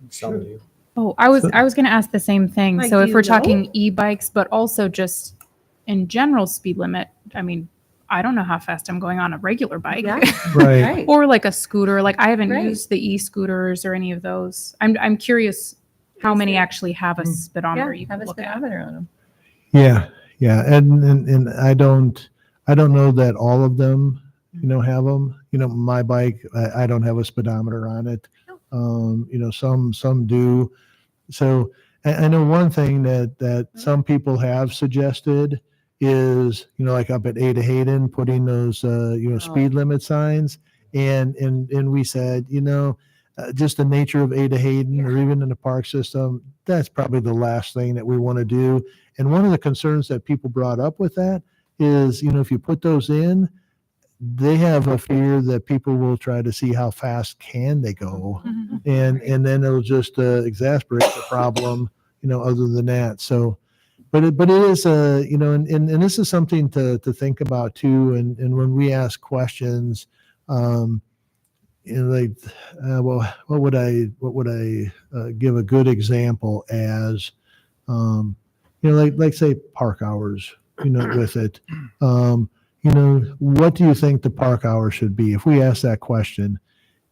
I'm Some sure. do. Oh, I was going to ask the same thing. Like, So do if you we're know? talking e-bikes, but also just in general speed limit, I mean, I don't know how fast I'm going on a regular bike. Yeah. Right. Right. Or like a scooter. Like I haven't Right. used the e-scooters or any of those. I'm curious how many actually have a Yeah, speedometer you have can a look at. speedometer on them. Yeah. And I don't know that all of them, have them. My bike, I don't have a speedometer on it. Some do. So I know one thing that some people have suggested is, like up at Ada Hayden, putting those, speed limit signs. And we said, just the nature of Ada Hayden or even in the park system, that's probably the last thing that we want to do. And one of the concerns that people brought up with that is, if you put those in, they have a fear that people will try to see how fast can they go. Mhm. And then it'll just exasperate the problem, other than that. So, but it is, and this is something to think about too. And when we ask questions, well, what would I give a good example as, like say park hours, with it. What do you think the park hour should be? If we ask that question,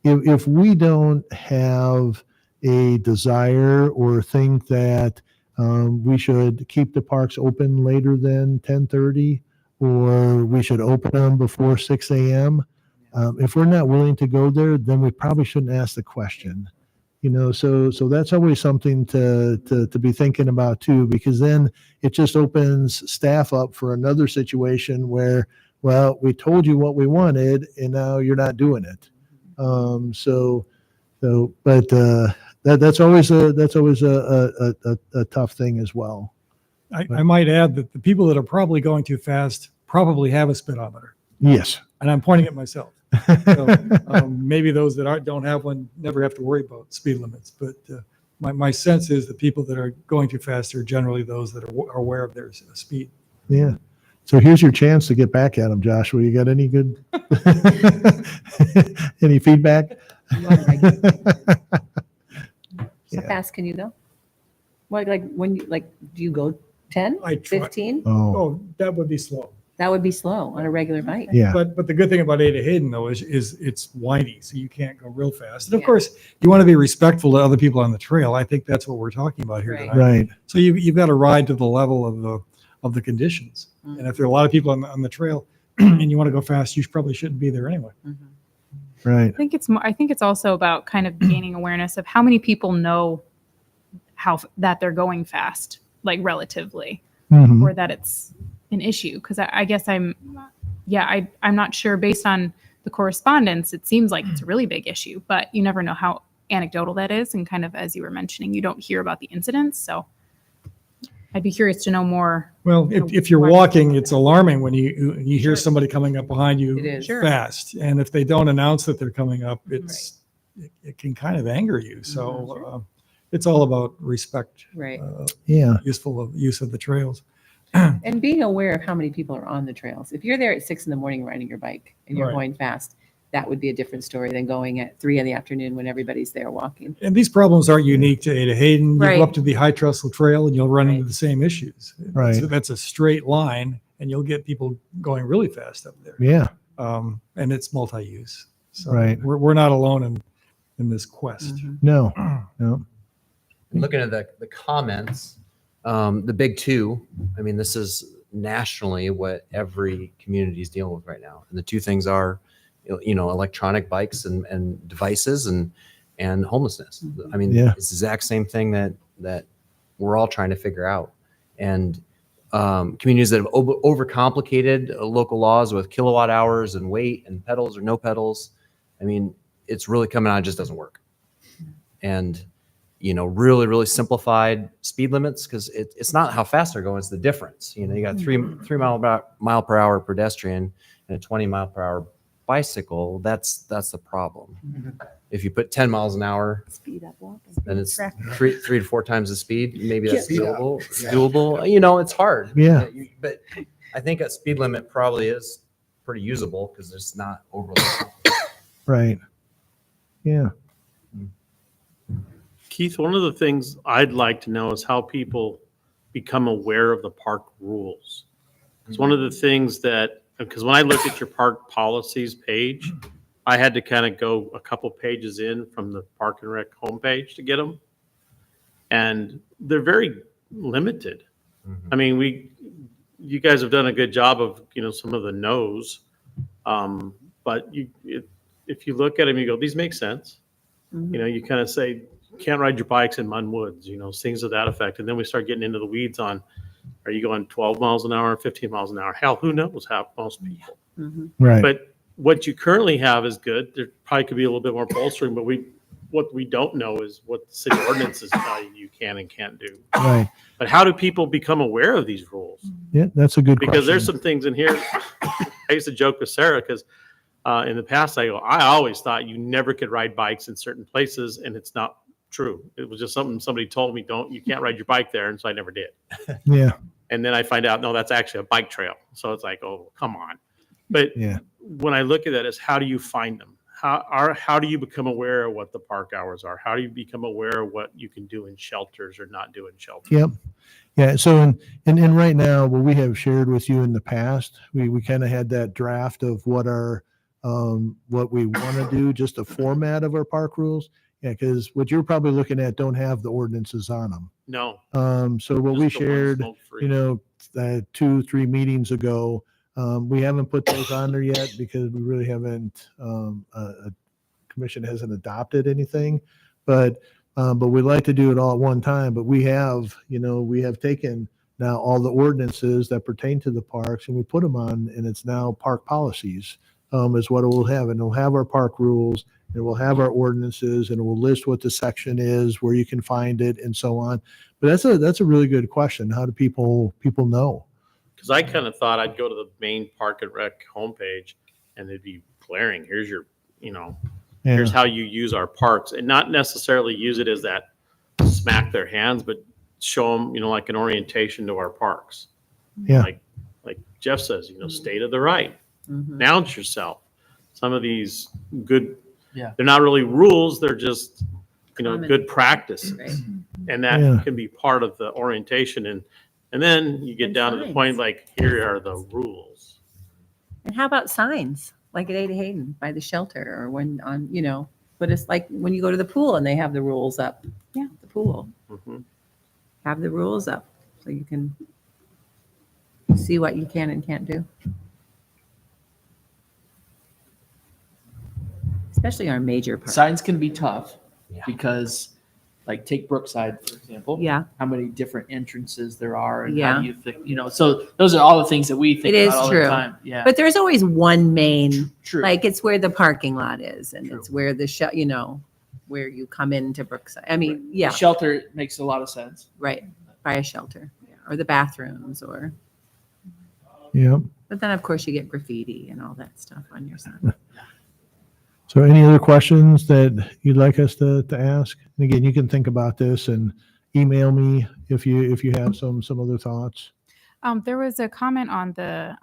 if we don't have a desire or think that we should keep the parks open later than 10:30, or we should open them before 6 a.m., if we're not willing to go there, then we probably shouldn't ask the question. So that's always something to be thinking about too, because then it just opens staff up for another situation where, well, we told you what we wanted and now you're not doing it. But that's always a tough thing as well. I might add that the people that are probably going too fast probably have a speedometer, Yes. and I'm pointing at myself. So, maybe those that don't have one never have to worry about speed limits. But my sense is the people that are going too fast are generally those that are aware of their speed. Yeah. So here's your chance to get back at them, Joshua. You got any good, any feedback? How fast can you go? What, do you go 10, I try. 15? Oh, Oh, that would be slow. That would be slow on a regular bike. yeah. But the good thing about Ada Hayden though is it's windy, so you can't go real fast. And of Yeah. course, you want to be respectful to other people on the trail. I think that's what we're talking about here Right. tonight. Right. So you've got to ride to the level of the conditions. Mhm. And if there are a lot of people on the trail and you want to go fast, you probably shouldn't be there anyway. Mhm. Right. I think it's also about kind of gaining awareness of how many people know that they're going fast. like relatively, Mhm. or that it's an issue. Because I guess I'm not sure. Based on the correspondence, it seems like it's a really big issue, but you never know how anecdotal that is. And kind of as you were mentioning, you don't hear about the incidents. So I'd be curious to know more. Well, if you're walking, it's alarming when you hear somebody coming up behind you It is. Sure. fast. And if they don't announce that they're coming up, it can kind of anger you. So it's all about respect, Right. Yeah. use of the trails. And being aware of how many people are on the trails. If you're there at 6 a.m. riding your bike and you're Right. going fast, that would be a different story than going at 3 p.m. when everybody's there walking. And these problems aren't unique to Ada Hayden. You Right. go up to the High Trestle Trail and you'll run into Right. the same issues. Right. That's a straight line and you'll get people going really fast up there. Yeah. And it's multi-use. So Right. we're not alone in this quest. No. No. Looking at the comments, the big two, I mean, this is nationally what every community is dealing with right now. And the two things are, electronic bikes and devices and homelessness. I mean, Yeah. it's the exact same thing that we're all trying to figure out. And communities that have overcomplicated local laws with kilowatt hours and weight and pedals or no pedals, I mean, it's really coming out, it just doesn't work. And really, really simplified speed limits, because it's not how fast they're going, it's the difference. You got 3 mile per hour pedestrian and a 20 mile per hour bicycle. That's the problem. If you put 10 miles an hour, Speed up walking. then it's Correct. 3 to 4 times the speed. Maybe that's Speed up. doable. Yeah. Doable. It's hard. Yeah. But I think a speed limit probably is pretty usable because it's not overly. Right. Yeah. Keith, one of the things I'd like to know is how people become aware of the park rules. It's one of the things because when I look at your park policies page, I had to kind of go a couple pages in from the Park and Rec homepage to get them. And they're very limited. I mean, you guys have done a good job of, some of the no's. But if you look at them, you go, these make sense. You kind of say, can't ride your bikes in mud woods, things of that effect. And then we start getting into the weeds on, are you going 12 miles an hour, 15 miles an hour? Hell, who knows how most people. Right. But what you currently have is good. There probably could be a little bit more bolstering, but what we don't know is what the city ordinances tell you can and can't do. Right. But how do people become aware of these rules? Yeah. That's a good Because question. there's some things in here. I used to joke with Sarah because in the past I always thought you never could ride bikes in certain places, and it's not true. It was just something somebody told me, you can't ride your bike there, and so I never did. Yeah. And then I find out, no, that's actually a bike trail. So it's like, oh, come on. But Yeah. when I look at that, is how do you find them? How do you become aware of what the park hours are? How do you become aware of what you can do in shelters or not do in shelters? Yep. Yeah. So, and right now, what we have shared with you in the past, we kind of had that draft of what we want to do, just a format of our park rules. Yeah. Because what you're probably looking at don't have the ordinances on them. No. So what we just the one shared, smoke-free. 2-3 meetings ago, we haven't put those on there yet because we really haven't, a commission hasn't adopted anything, but we'd like to do it all at one time. But we have taken now all the ordinances that pertain to the parks and we put them on, and it's now park policies, is what it will have. And it'll have our park rules, and we'll have our ordinances, and it will list what the section is, where you can find it, and so on. But that's a really good question. How do people know? Because I kind of thought I'd go to the main Park and Rec homepage and it'd be glaring. Here's your, here's how you use our parks, and not necessarily use it as that smack their hands, but show them, like an orientation to our parks. Yeah. Like Jeff says, stay to the right, announce yourself. Some of these good, they're not really rules. They're just, Common. good practices. Right. And that Yeah. can be part of the orientation. And then you get And down to the signs. point, like, here are the rules. And how about signs like at Ada Hayden by the shelter, or when but it's like when you go to the pool and they have the rules up. Yeah, the pool. Mhm. Have the rules up so you can see what you can and can't do. Especially our major parks. Signs can be tough Yeah. because like take Brookside, for example. Yeah, How many different entrances there are and Yeah. how do you think, so those are all the things that we think It is about all true. the time. Yeah. but there's always one main, True. like it's where the parking lot is and True. it's where where you come into Brookside. I mean, The yeah, shelter makes a lot of sense. right, by a shelter or the bathrooms Yeah. but then of course you get graffiti and all that stuff on your side. So any other questions that you'd like us to ask? And again, you can think about this and email me if you have some other thoughts. There was a comment on the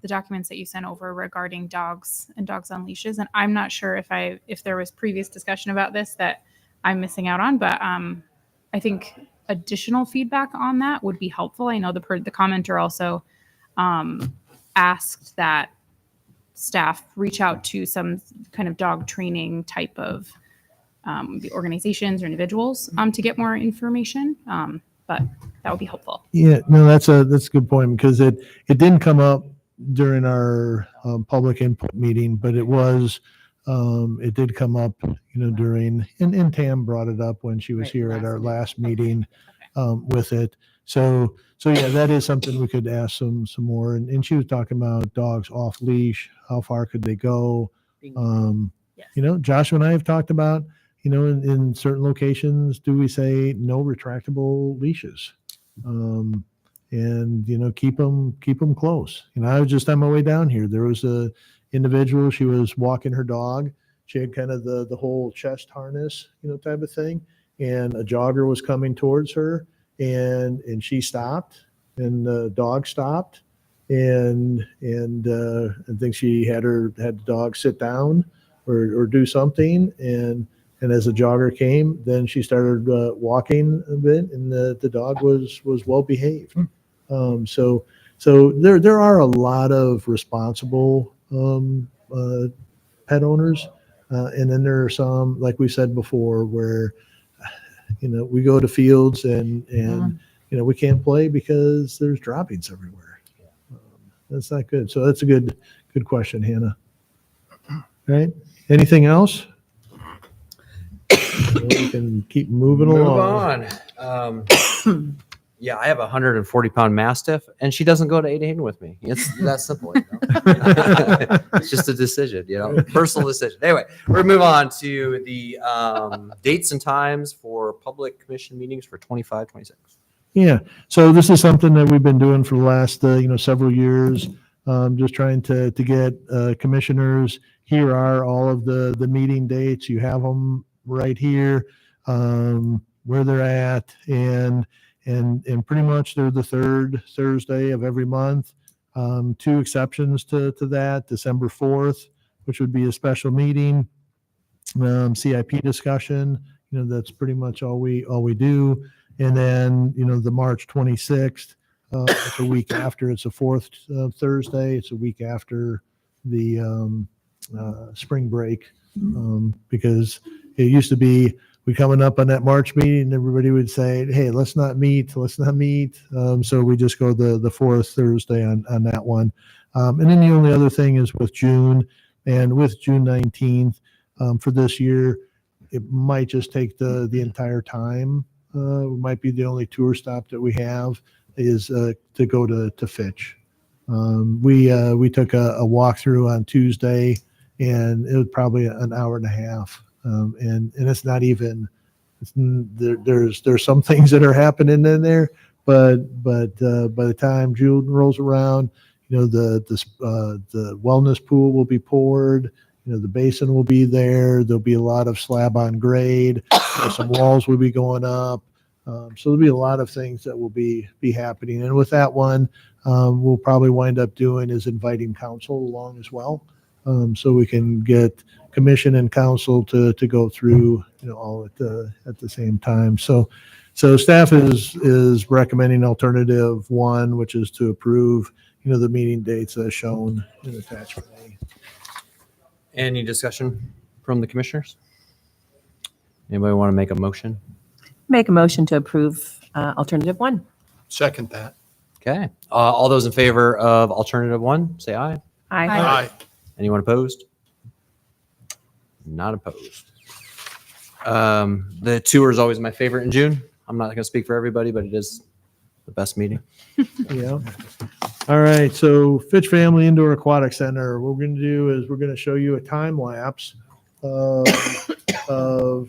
documents that you sent over regarding dogs and dogs on leashes, and I'm not sure if there was previous discussion about this that I'm missing out on, but I think additional feedback on that would be helpful. I know the commenter also asked that staff reach out to some kind of dog training type of the organizations or individuals to get more information, but that would be helpful. Yeah, no, that's a good point because it didn't come up during our public input meeting, but it did come up, during, and Tam brought it up when she was Right, here at last our meeting. last meeting with it. So yeah, that is something we could ask some more. And she was talking about dogs off leash. How far could they go? Yes. Joshua and I have talked about, in certain locations, do we say no retractable leashes? And keep them close. I was just on my way down here. There was a individual. She was walking her dog. She had kind of the whole chest harness, type of thing. And a jogger was coming towards her, and she stopped, and the dog stopped, and I think she had the dog sit down or do something, and as the jogger came, then she started walking a bit, and the dog was well behaved. So there are a lot of responsible pet owners, and then there are some, like we said before, where we go to fields and we can't play because there's droppings everywhere. That's not good. So that's a good question, Hannah. All right. Anything else? We can keep moving Move along. on. Yeah, I have a 140-pound Mastiff, and she doesn't go to Ada Hayden with me. It's that simple. It's just a decision, personal decision. Anyway, we're going to move on to the dates and times for public commission meetings for 25, 26. Yeah. So this is something that we've been doing for the last, several years. Just trying to get commissioners. Here are all of the meeting dates. You have them right here, where they're at, and pretty much they're the third Thursday of every month. Two exceptions to that: December 4th, which would be a special meeting, CIP discussion. That's pretty much all we do. And then the March 26th, it's a week after. It's the fourth Thursday. It's a week after the spring break, because it used to be we coming up on that March meeting, and everybody would say, "Hey, let's not meet." So we just go the fourth Thursday on that one. And then the only other thing is with June, and with June 19th for this year, it might just take the entire time. It might be the only tour stop that we have is to go to Fitch. We took a walkthrough on Tuesday, and it was probably an hour and a half. And it's not even there's some things that are happening in there, but by the time June rolls around, the wellness pool will be poured. The basin will be there. There'll be a lot of slab on grade. Some walls will be going up. So there'll be a lot of things that will be happening. And with that one, we'll probably wind up doing is inviting council along as well. So we can get commission and council to go through, all at the same time. So staff is recommending alternative one, which is to approve, the meeting dates as shown in attachment A. Any discussion from the commissioners? Anybody want to make a motion? Make a motion to approve alternative one. Second that. Okay. All those in favor of alternative one, say aye. Aye. Aye. Anyone opposed? Not opposed. The tour is always my favorite in June. I'm not going to speak for everybody, but it is the best meeting. Yeah. All right. So Fitch Family Indoor Aquatic Center, what we're going to do is we're going to show you a time lapse of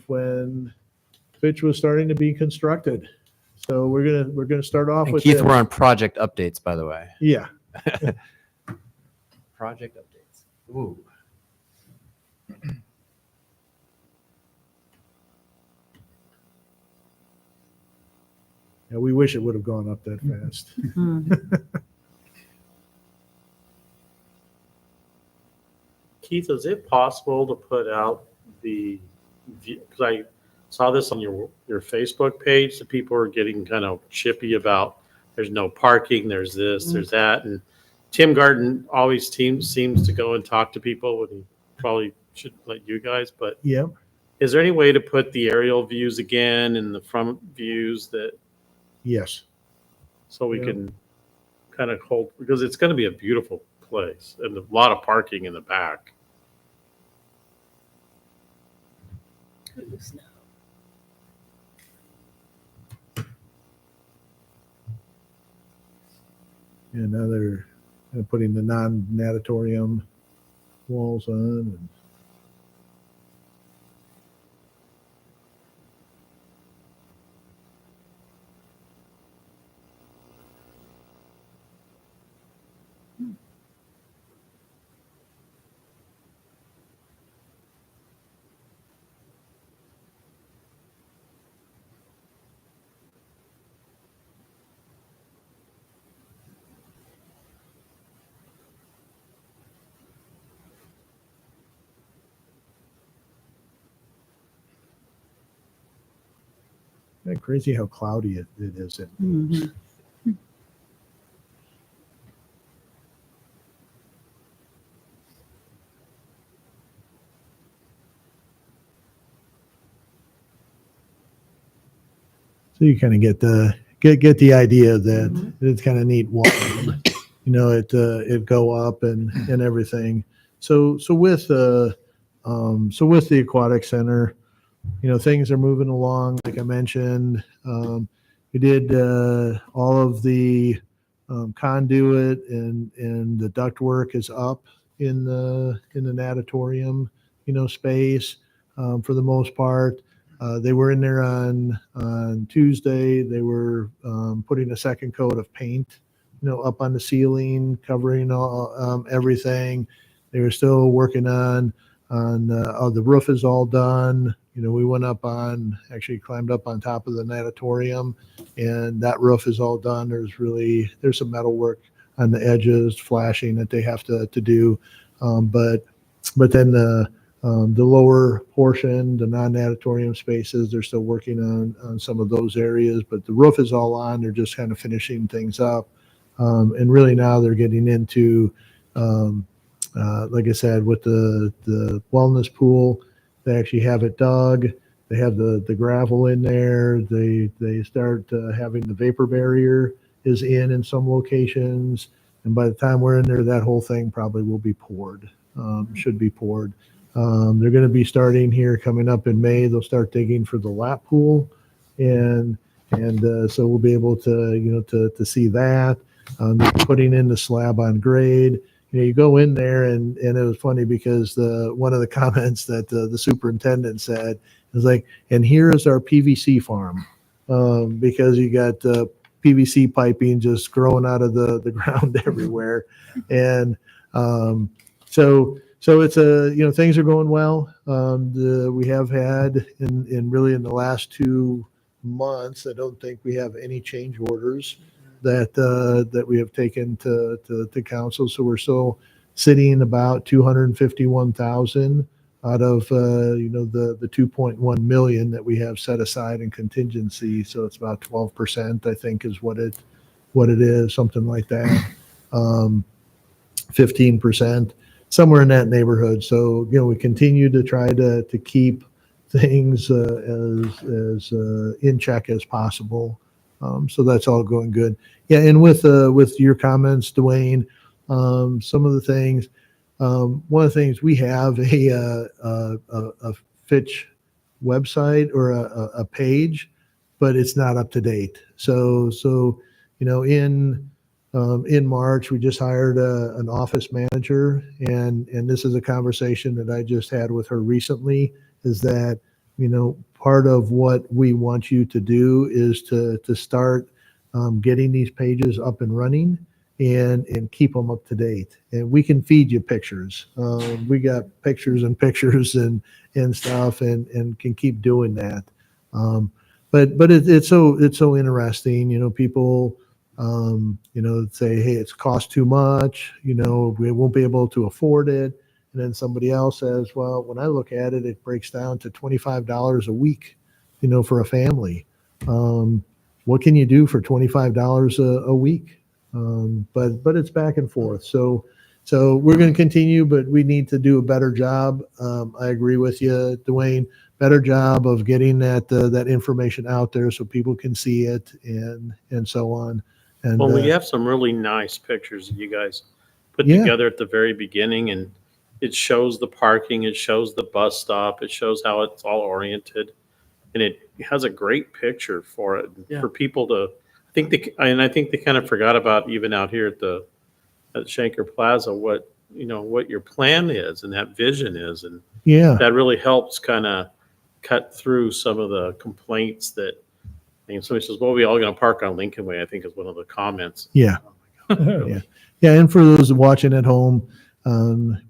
when Fitch was starting to be constructed. So we're gonna start off And with Keith, this. we're on project updates, by the way. Yeah. Project updates. Ooh. Yeah, we wish it would have gone up that fast. Keith, is it possible to put out because I saw this on your Facebook page, that people are getting kind of chippy about there's no parking, there's this, there's that. And Tim Garden always seems to go and talk to people, when he probably should let you guys, but Yep. is there any way to put the aerial views again and the front views Yes. so we Yeah. can kind of hold, because it's going to be a beautiful place and a lot of parking in the back. And now they're putting the non-natatorium walls on. And Isn't it crazy how cloudy it is? So you kind of get the idea that it's kind of neat watching, it go up and everything. So with the aquatic center, things are moving along. Like I mentioned, we did all of the conduit and the duct work is up in the natatorium, space for the most part. They were in there on Tuesday. They were putting a second coat of paint, up on the ceiling, covering all, everything. They were still working on the roof is all done. We went actually climbed up on top of the natatorium, and that roof is all done. There's some metal work on the edges, flashing that they have to do. But then the lower portion, the non-natatorium spaces, they're still working on some of those areas, but the roof is all on. They're just kind of finishing things up. And really now they're getting into, like I said, with the wellness pool, they actually have it dug. They have the gravel in there. They start having the vapor barrier is in some locations. And by the time we're in there, that whole thing probably will be poured, should be poured. They're going to be starting here coming up in May. They'll start digging for the lap pool. And so we'll be able to see that. They're putting in the slab on grade. You go in there and it was funny because one of the comments that the superintendent said is like, and here is our PVC farm, because you got PVC piping just growing out of the ground everywhere. And so it's things are going well. We have had in the last 2 months, I don't think we have any change orders that we have taken to council. So we're still sitting about 251,000 out of the 2.1 million that we have set aside in contingency. So it's about 12%, I think, is what it is, something like that. 15%, somewhere in that neighborhood. So we continue to try to keep things as in check as possible. So that's all going good. Yeah, and with your comments, Dwayne, some of the things. One of the things we have a Fitch website or a page, but it's not up to date. So in March, we just hired an office manager, and this is a conversation that I just had with her recently, is that, part of what we want you to do is to start getting these pages up and running and keep them up to date. And we can feed you pictures. We got pictures and pictures and stuff, and can keep doing that. But it's so interesting. People, say, hey, it's cost too much. We won't be able to afford it. And then somebody else says, well, when I look at it, it breaks down to $25 a week, for a family. What can you do for $25 a week? But it's back and forth. So we're going to continue, but we need to do a better job. I agree with you, Dwayne. Better job of getting that information out there so people can see it and so on. And Well, we have some really nice pictures that you guys put Yeah. together at the very beginning, and it shows the parking, it shows the bus stop, it shows how it's all oriented, and it has a great picture for it Yeah. for people to. I think they kind of forgot about, even out here at Shanker Plaza, what your plan is and that vision is, and yeah, that really helps kind of cut through some of the complaints that. Somebody says, "Well, we all going to park on Lincoln Way," I think is one of the comments. yeah. Yeah. Yeah. And for those watching at home,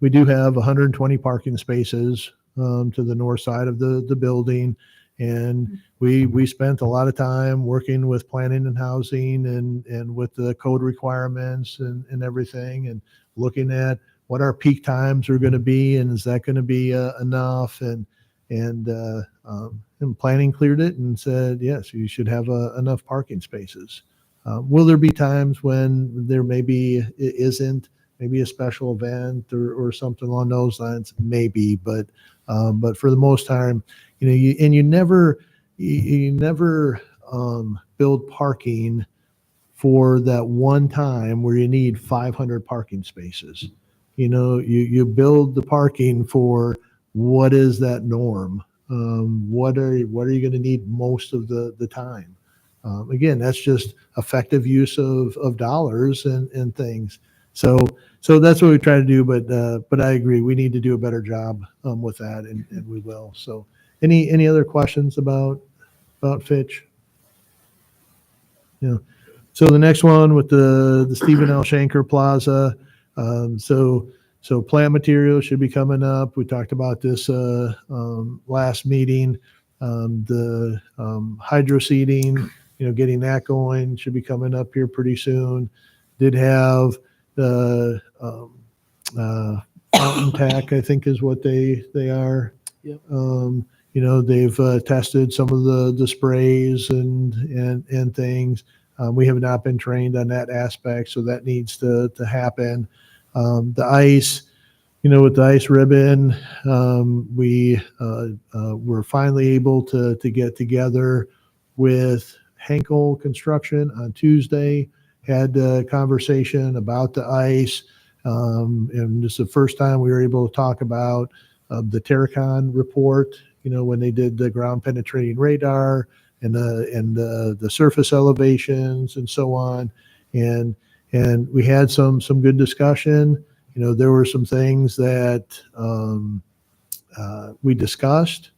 we do have 120 parking spaces to the north side of the building. And we spent a lot of time working with planning and housing and with the code requirements and everything, and looking at what our peak times are going to be, and is that going to be enough? And planning cleared it and said, yes, you should have enough parking spaces. Will there be times when there maybe isn't, maybe a special event or something along those lines? Maybe, but for the most time, you never build parking for that one time where you need 500 parking spaces. You build the parking for what is that norm. What are you going to need most of the time? Again, that's just effective use of dollars and things. So that's what we try to do. But I agree, we need to do a better job with that, and we will. So any other questions about Fitch? Yeah. So the next one with the Stephen L. Shanker Plaza. So plant materials should be coming up. We talked about this last meeting. The hydro seeding, getting that going should be coming up here pretty soon. Did have the fountain tack, I think is what they are. Yep. They've tested some of the sprays and things. We have not been trained on that aspect, so that needs to happen. The ice, with the ice ribbon, we were finally able to get together with Henkel Construction on Tuesday, had a conversation about the ice. And this is the first time we were able to talk about the Terracon report, when they did the ground penetrating radar and the surface elevations and so on. And we had some good discussion. There were some things that we discussed.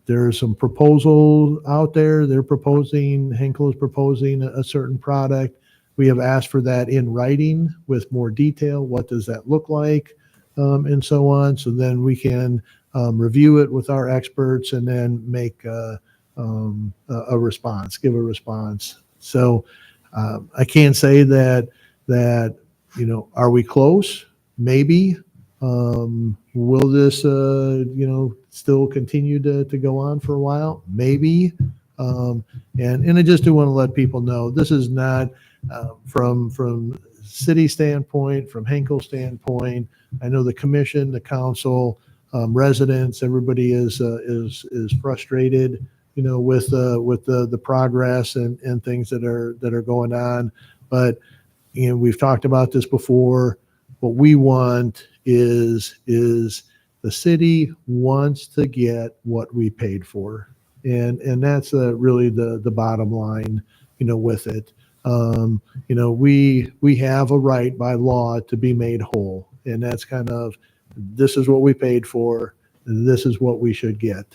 There's some proposal out there. Henkel is proposing a certain product. We have asked for that in writing with more detail. What does that look like? And so on. So then we can review it with our experts and then make a response, give a response. So I can't say that, are we close? Maybe. Will this, still continue to go on for a while? Maybe. And I just do want to let people know, this is not from city standpoint, from Henkel standpoint. I know the commission, the council, residents, everybody is frustrated, with the progress and things that are going on. But we've talked about this before. What we want is the city wants to get what we paid for. And that's really the bottom line, with it. We have a right by law to be made whole. And that's kind of, this is what we paid for. This is what we should get.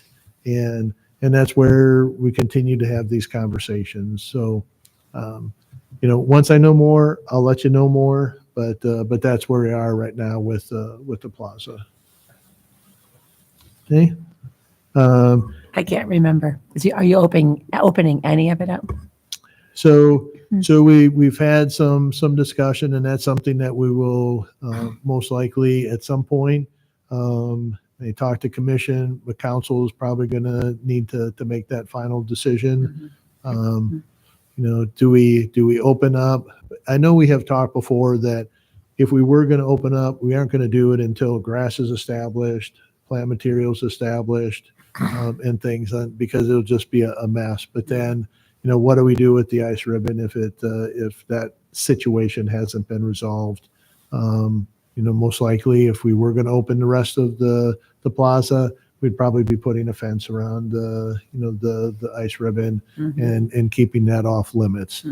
And that's where we continue to have these conversations. So, once I know more, I'll let you know more. But that's where we are right now with the plaza. Okay. I can't remember. Are you opening any of it up? So we've had some discussion, and that's something that we will most likely at some point. They talk to commission, the council is probably going to need to make that final decision. Do we open up? I know we have talked before that if we were going to open up, we aren't going to do it until grass is established, plant materials established, and things, because it'll just be a mess. But then, what do we do with the ice ribbon if that situation hasn't been resolved? Most likely, if we were going to open the rest of the plaza, we'd probably be putting a fence around the ice ribbon and keeping that off limits.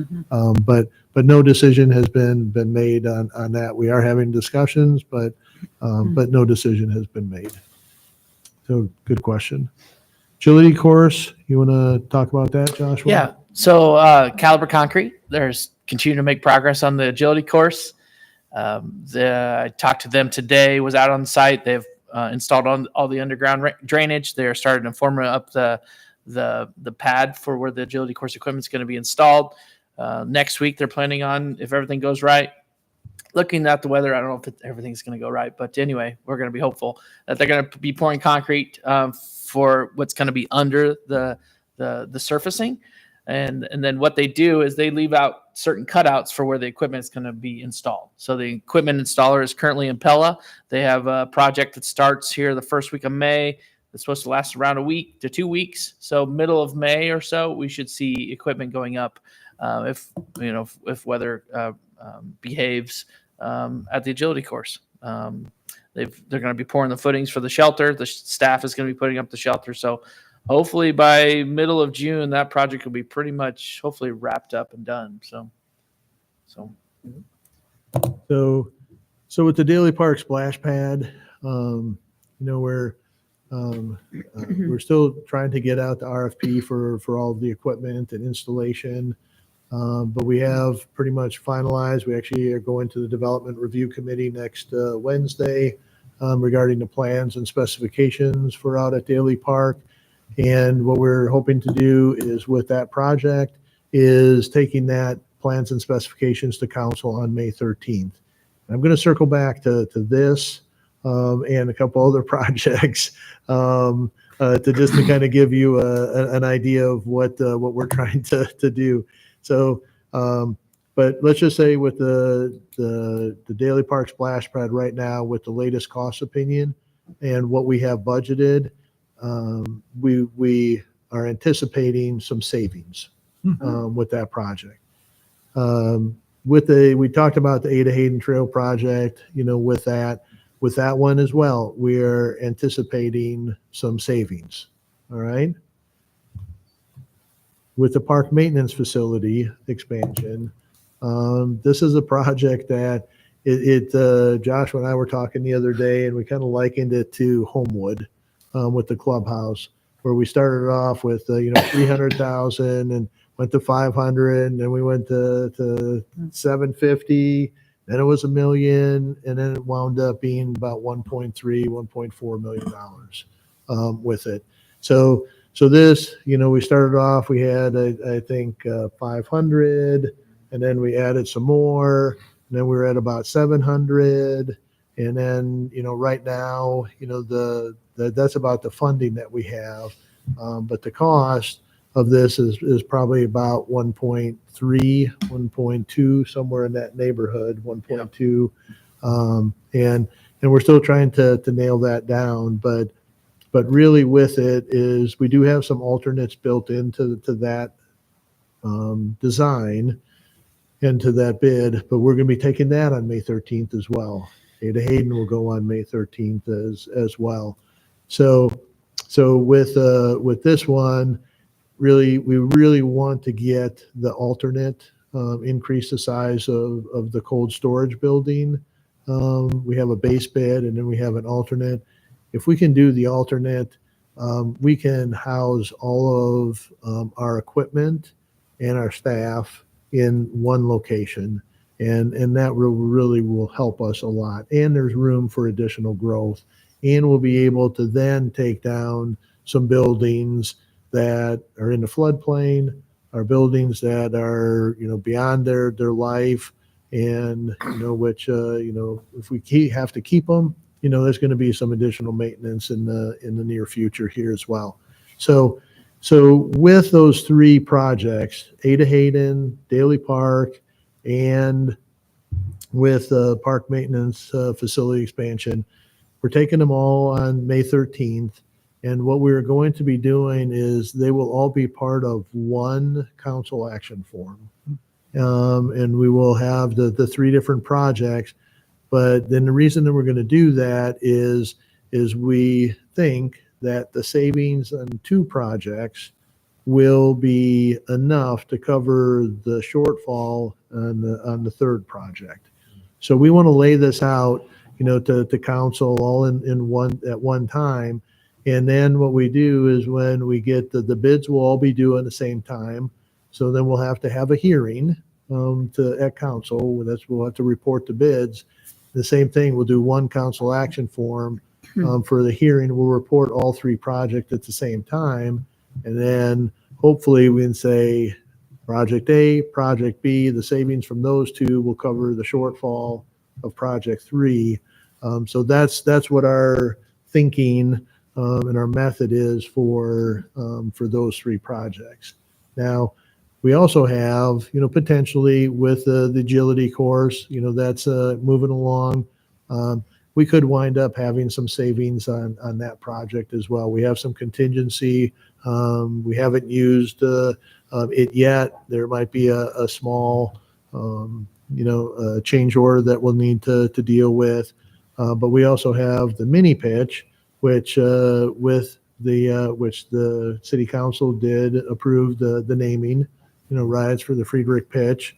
But no decision has been made on that. We are having discussions, but no decision has been made. So good question. Agility course, you want to talk about that, Joshua? Yeah. So Caliber Concrete, there's continue to make progress on the agility course. I talked to them today, was out on site. They've installed on all the underground drainage. They're starting to form up the pad for where the agility course equipment is going to be installed. Next week, they're planning on, if everything goes right, looking at the weather, I don't know if everything's going to go right, but anyway, we're going to be hopeful that they're going to be pouring concrete for what's going to be under the surfacing. And then what they do is they leave out certain cutouts for where the equipment is going to be installed. So the equipment installer is currently in Pella. They have a project that starts here the first week of May. It's supposed to last around a week to 2 weeks. So middle of May or so, we should see equipment going up if weather behaves at the agility course. They're going to be pouring the footings for the shelter. The staff is going to be putting up the shelter. So hopefully by middle of June, that project will be pretty much hopefully wrapped up and done. So with the Daly Park splash pad, we're still trying to get out the RFP for all of the equipment and installation. But we have pretty much finalized. We actually are going to the development review committee next Wednesday regarding the plans and specifications for out at Daly Park. And what we're hoping to do is with that project is taking that plans and specifications to council on May 13th. And I'm going to circle back to this and a couple other projects to kind of give you an idea of what we're trying to do. So, but let's just say with the Daly Park splash pad right now, with the latest cost opinion and what we have budgeted, we are anticipating some savings with that project. We talked about the Ada Hayden Trail project, with that one as well, we are anticipating some savings. All right. With the park maintenance facility expansion, this is a project that Joshua and I were talking the other day, and we kind of likened it to Homewood with the clubhouse, where we started off with 300,000 and went to 500, and then we went to 750, then it was $1 million, and then it wound up being about $1.4 million with it. So this, we started off, we had, I think, 500, and then we added some more, and then we were at about 700. And then, right now, that's about the funding that we have. But the cost of this is probably about 1.3, 1.2, somewhere in that neighborhood, 1.2. And we're still trying to nail that down. But really with it is we do have some alternates built into that design, into that bid, but we're going to be taking that on May 13th as well. Ada Hayden will go on May 13th as well. So with this one, we really want to get the alternate, increase the size of the cold storage building. We have a base bid and then we have an alternate. If we can do the alternate, we can house all of our equipment and our staff in one location. And that really will help us a lot. And there's room for additional growth. And we'll be able to then take down some buildings that are in the floodplain, are buildings that are, beyond their life, and, which, if we have to keep them, there's going to be some additional maintenance in the near future here as well. So with those three projects, Ada Hayden, Daly Park, and with park maintenance facility expansion, we're taking them all on May 13th. And what we're going to be doing is they will all be part of one council action form. And we will have the three different projects. But then the reason that we're going to do that is we think that the savings on two projects will be enough to cover the shortfall on the third project. So we want to lay this out, to council all in one at one time. And then what we do is when we get the bids will all be due at the same time. So then we'll have to have a hearing at council. We'll have to report the bids. The same thing, we'll do one council action form for the hearing. We'll report all three projects at the same time. And then hopefully we can say project A, project B, the savings from those two will cover the shortfall of project 3. So that's what our thinking and our method is for those three projects. Now, we also have, potentially with the agility course, that's moving along. We could wind up having some savings on that project as well. We have some contingency. We haven't used it yet. There might be a small, change order that we'll need to deal with. But we also have the mini pitch, which which the city council did approve the naming, rides for the Friedrich pitch.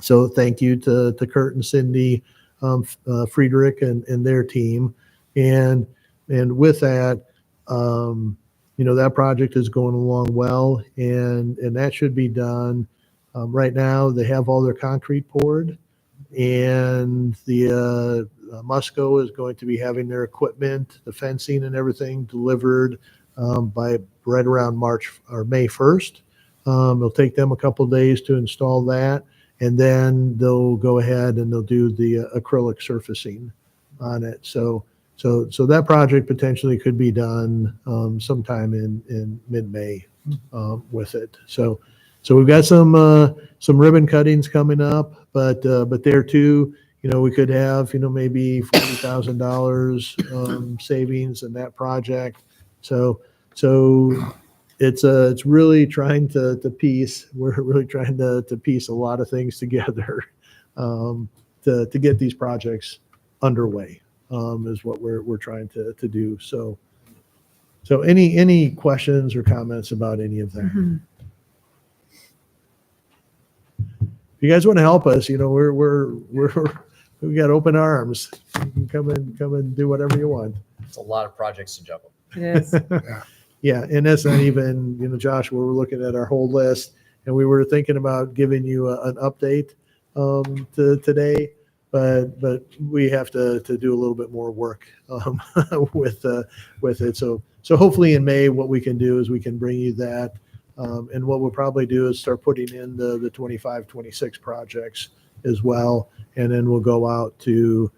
So thank you to Kurt and Cindy Friedrich and their team. And with that, that project is going along well, and that should be done. Right now, they have all their concrete poured, and the Musco is going to be having their equipment, the fencing and everything delivered by right around March or May 1st. It'll take them a couple of days to install that, and then they'll go ahead and they'll do the acrylic surfacing on it. So that project potentially could be done sometime in mid-May with it. So we've got some ribbon cuttings coming up, but there too, we could have maybe $40,000 savings in that project. So it's really trying to piece. We're really trying to piece a lot of things together to get these projects underway. Is what we're trying to do. So any questions or comments about any of that? Mm-hmm. If you guys want to help us, we got open arms. You can come and do whatever you want. It's a lot of projects to juggle. It is. Yeah, and that's not even, Josh, we're looking at our whole list, and we were thinking about giving you an update today. But we have to do a little bit more work with it. So hopefully in May, what we can do is we can bring you that. And what we'll probably do is start putting in the 25, 26 projects as well. And then we'll go out to,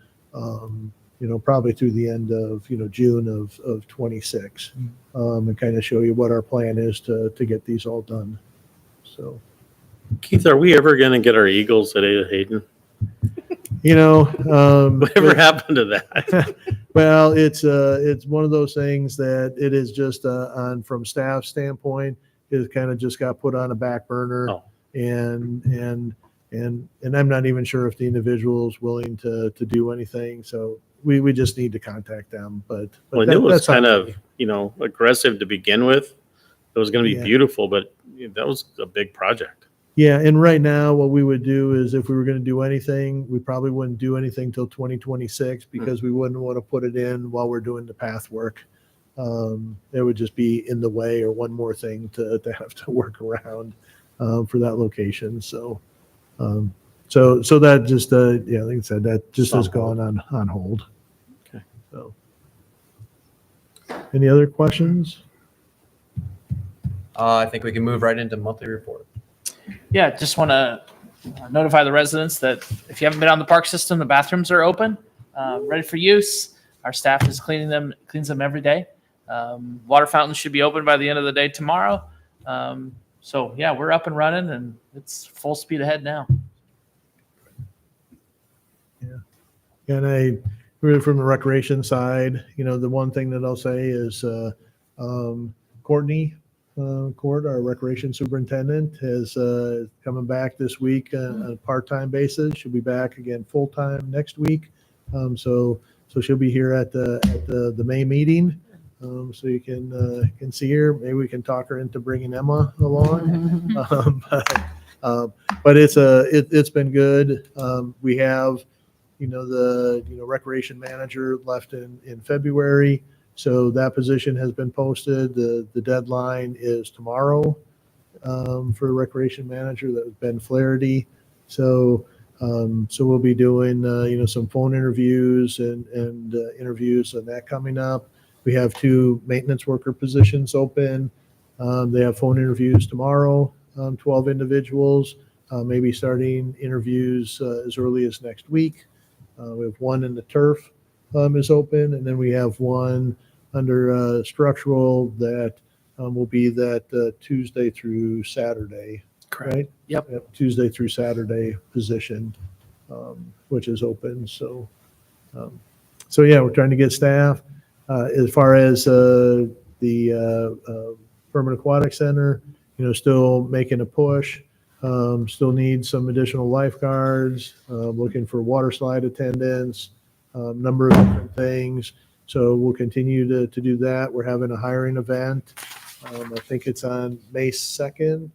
probably through the end of, June of 26 and kind of show you what our plan is to get these all done. So, Keith, are we ever going to get our Eagles at Ada Hayden? Whatever happened to that? Well, it's one of those things that it is just from staff standpoint, it kind of just got put on a back burner. Oh. And and I'm not even sure if the individual is willing to do anything. So we just need to contact them. But Well, I knew it was that's kind something. of, aggressive to begin with. It was going to be Yeah. beautiful, but that was a big project. Yeah, and right now, what we would do is if we were going to do anything, we probably wouldn't do anything till 2026 because we wouldn't want to put it in while we're doing the path work. It would just be in the way or one more thing to have to work around for that location. So that just, yeah, like I said, that just has gone on hold. Okay. So, any other questions? I think we can move right into monthly report. Yeah, just want to notify the residents that if you haven't been on the park system, the bathrooms are open, ready for use. Our staff is cleans them every day. Water fountains should be open by the end of the day tomorrow. So yeah, we're up and running and it's full speed ahead now. And I, really from the recreation side, the one thing that I'll say is Courtney Court, our recreation superintendent, is coming back this week on a part-time basis. She'll be back again full-time next week. So she'll be here at the May meeting. So you can see her. Maybe we can talk her into bringing Emma along. But it's been good. We have the recreation manager left in February, so that position has been posted. The deadline is tomorrow for recreation manager. That was Ben Flaherty. So we'll be doing some phone interviews and interviews on that coming up. We have 2 maintenance worker positions open. They have phone interviews tomorrow, 12 individuals, maybe starting interviews as early as next week. We have 1 in the turf is open, and then we have 1 under structural that will be that Tuesday through Saturday, right? Yep. Tuesday through Saturday position, which is open. So yeah, we're trying to get staff. As far as the Permanent Aquatic Center, still making a push. Still need some additional lifeguards, looking for water slide attendants, number of different things. So we'll continue to do that. We're having a hiring event. I think it's on May 2nd,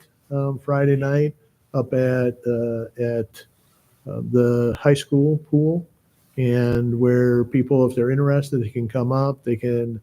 Friday night, up at the high school pool. And where people, if they're interested, they can come up, they can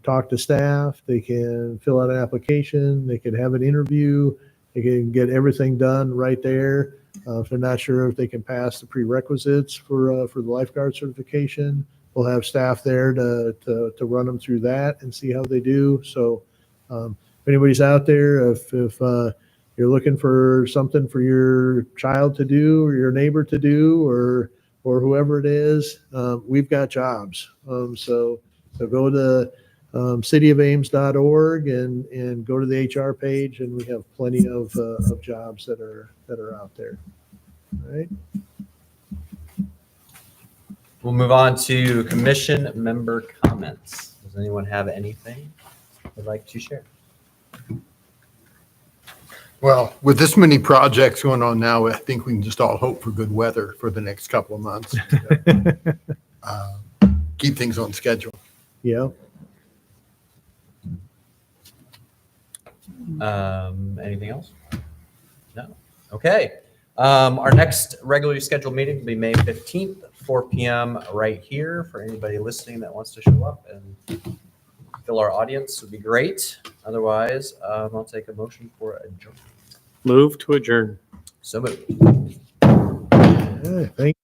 talk to staff, they can fill out an application, they can have an interview. They can get everything done right there. If they're not sure if they can pass the prerequisites for the lifeguard certification, we'll have staff there to run them through that and see how they do. So if anybody's out there, if you're looking for something for your child to do or your neighbor to do or whoever it is, we've got jobs. So go to cityofames.org and go to the HR page, and we have plenty of jobs that are out there. All right. We'll move on to commission member comments. Does anyone have anything they'd like to share? Well, with this many projects going on now, I think we can just all hope for good weather for the next couple of months. Keep things on schedule. Yeah. Anything else? No. Okay. Our next regularly scheduled meeting will be May 15th, 4 p.m. right here for anybody listening that wants to show up and fill our audience would be great. Otherwise, I'll take a motion for adjournment. Move to adjourn. So moved. Thank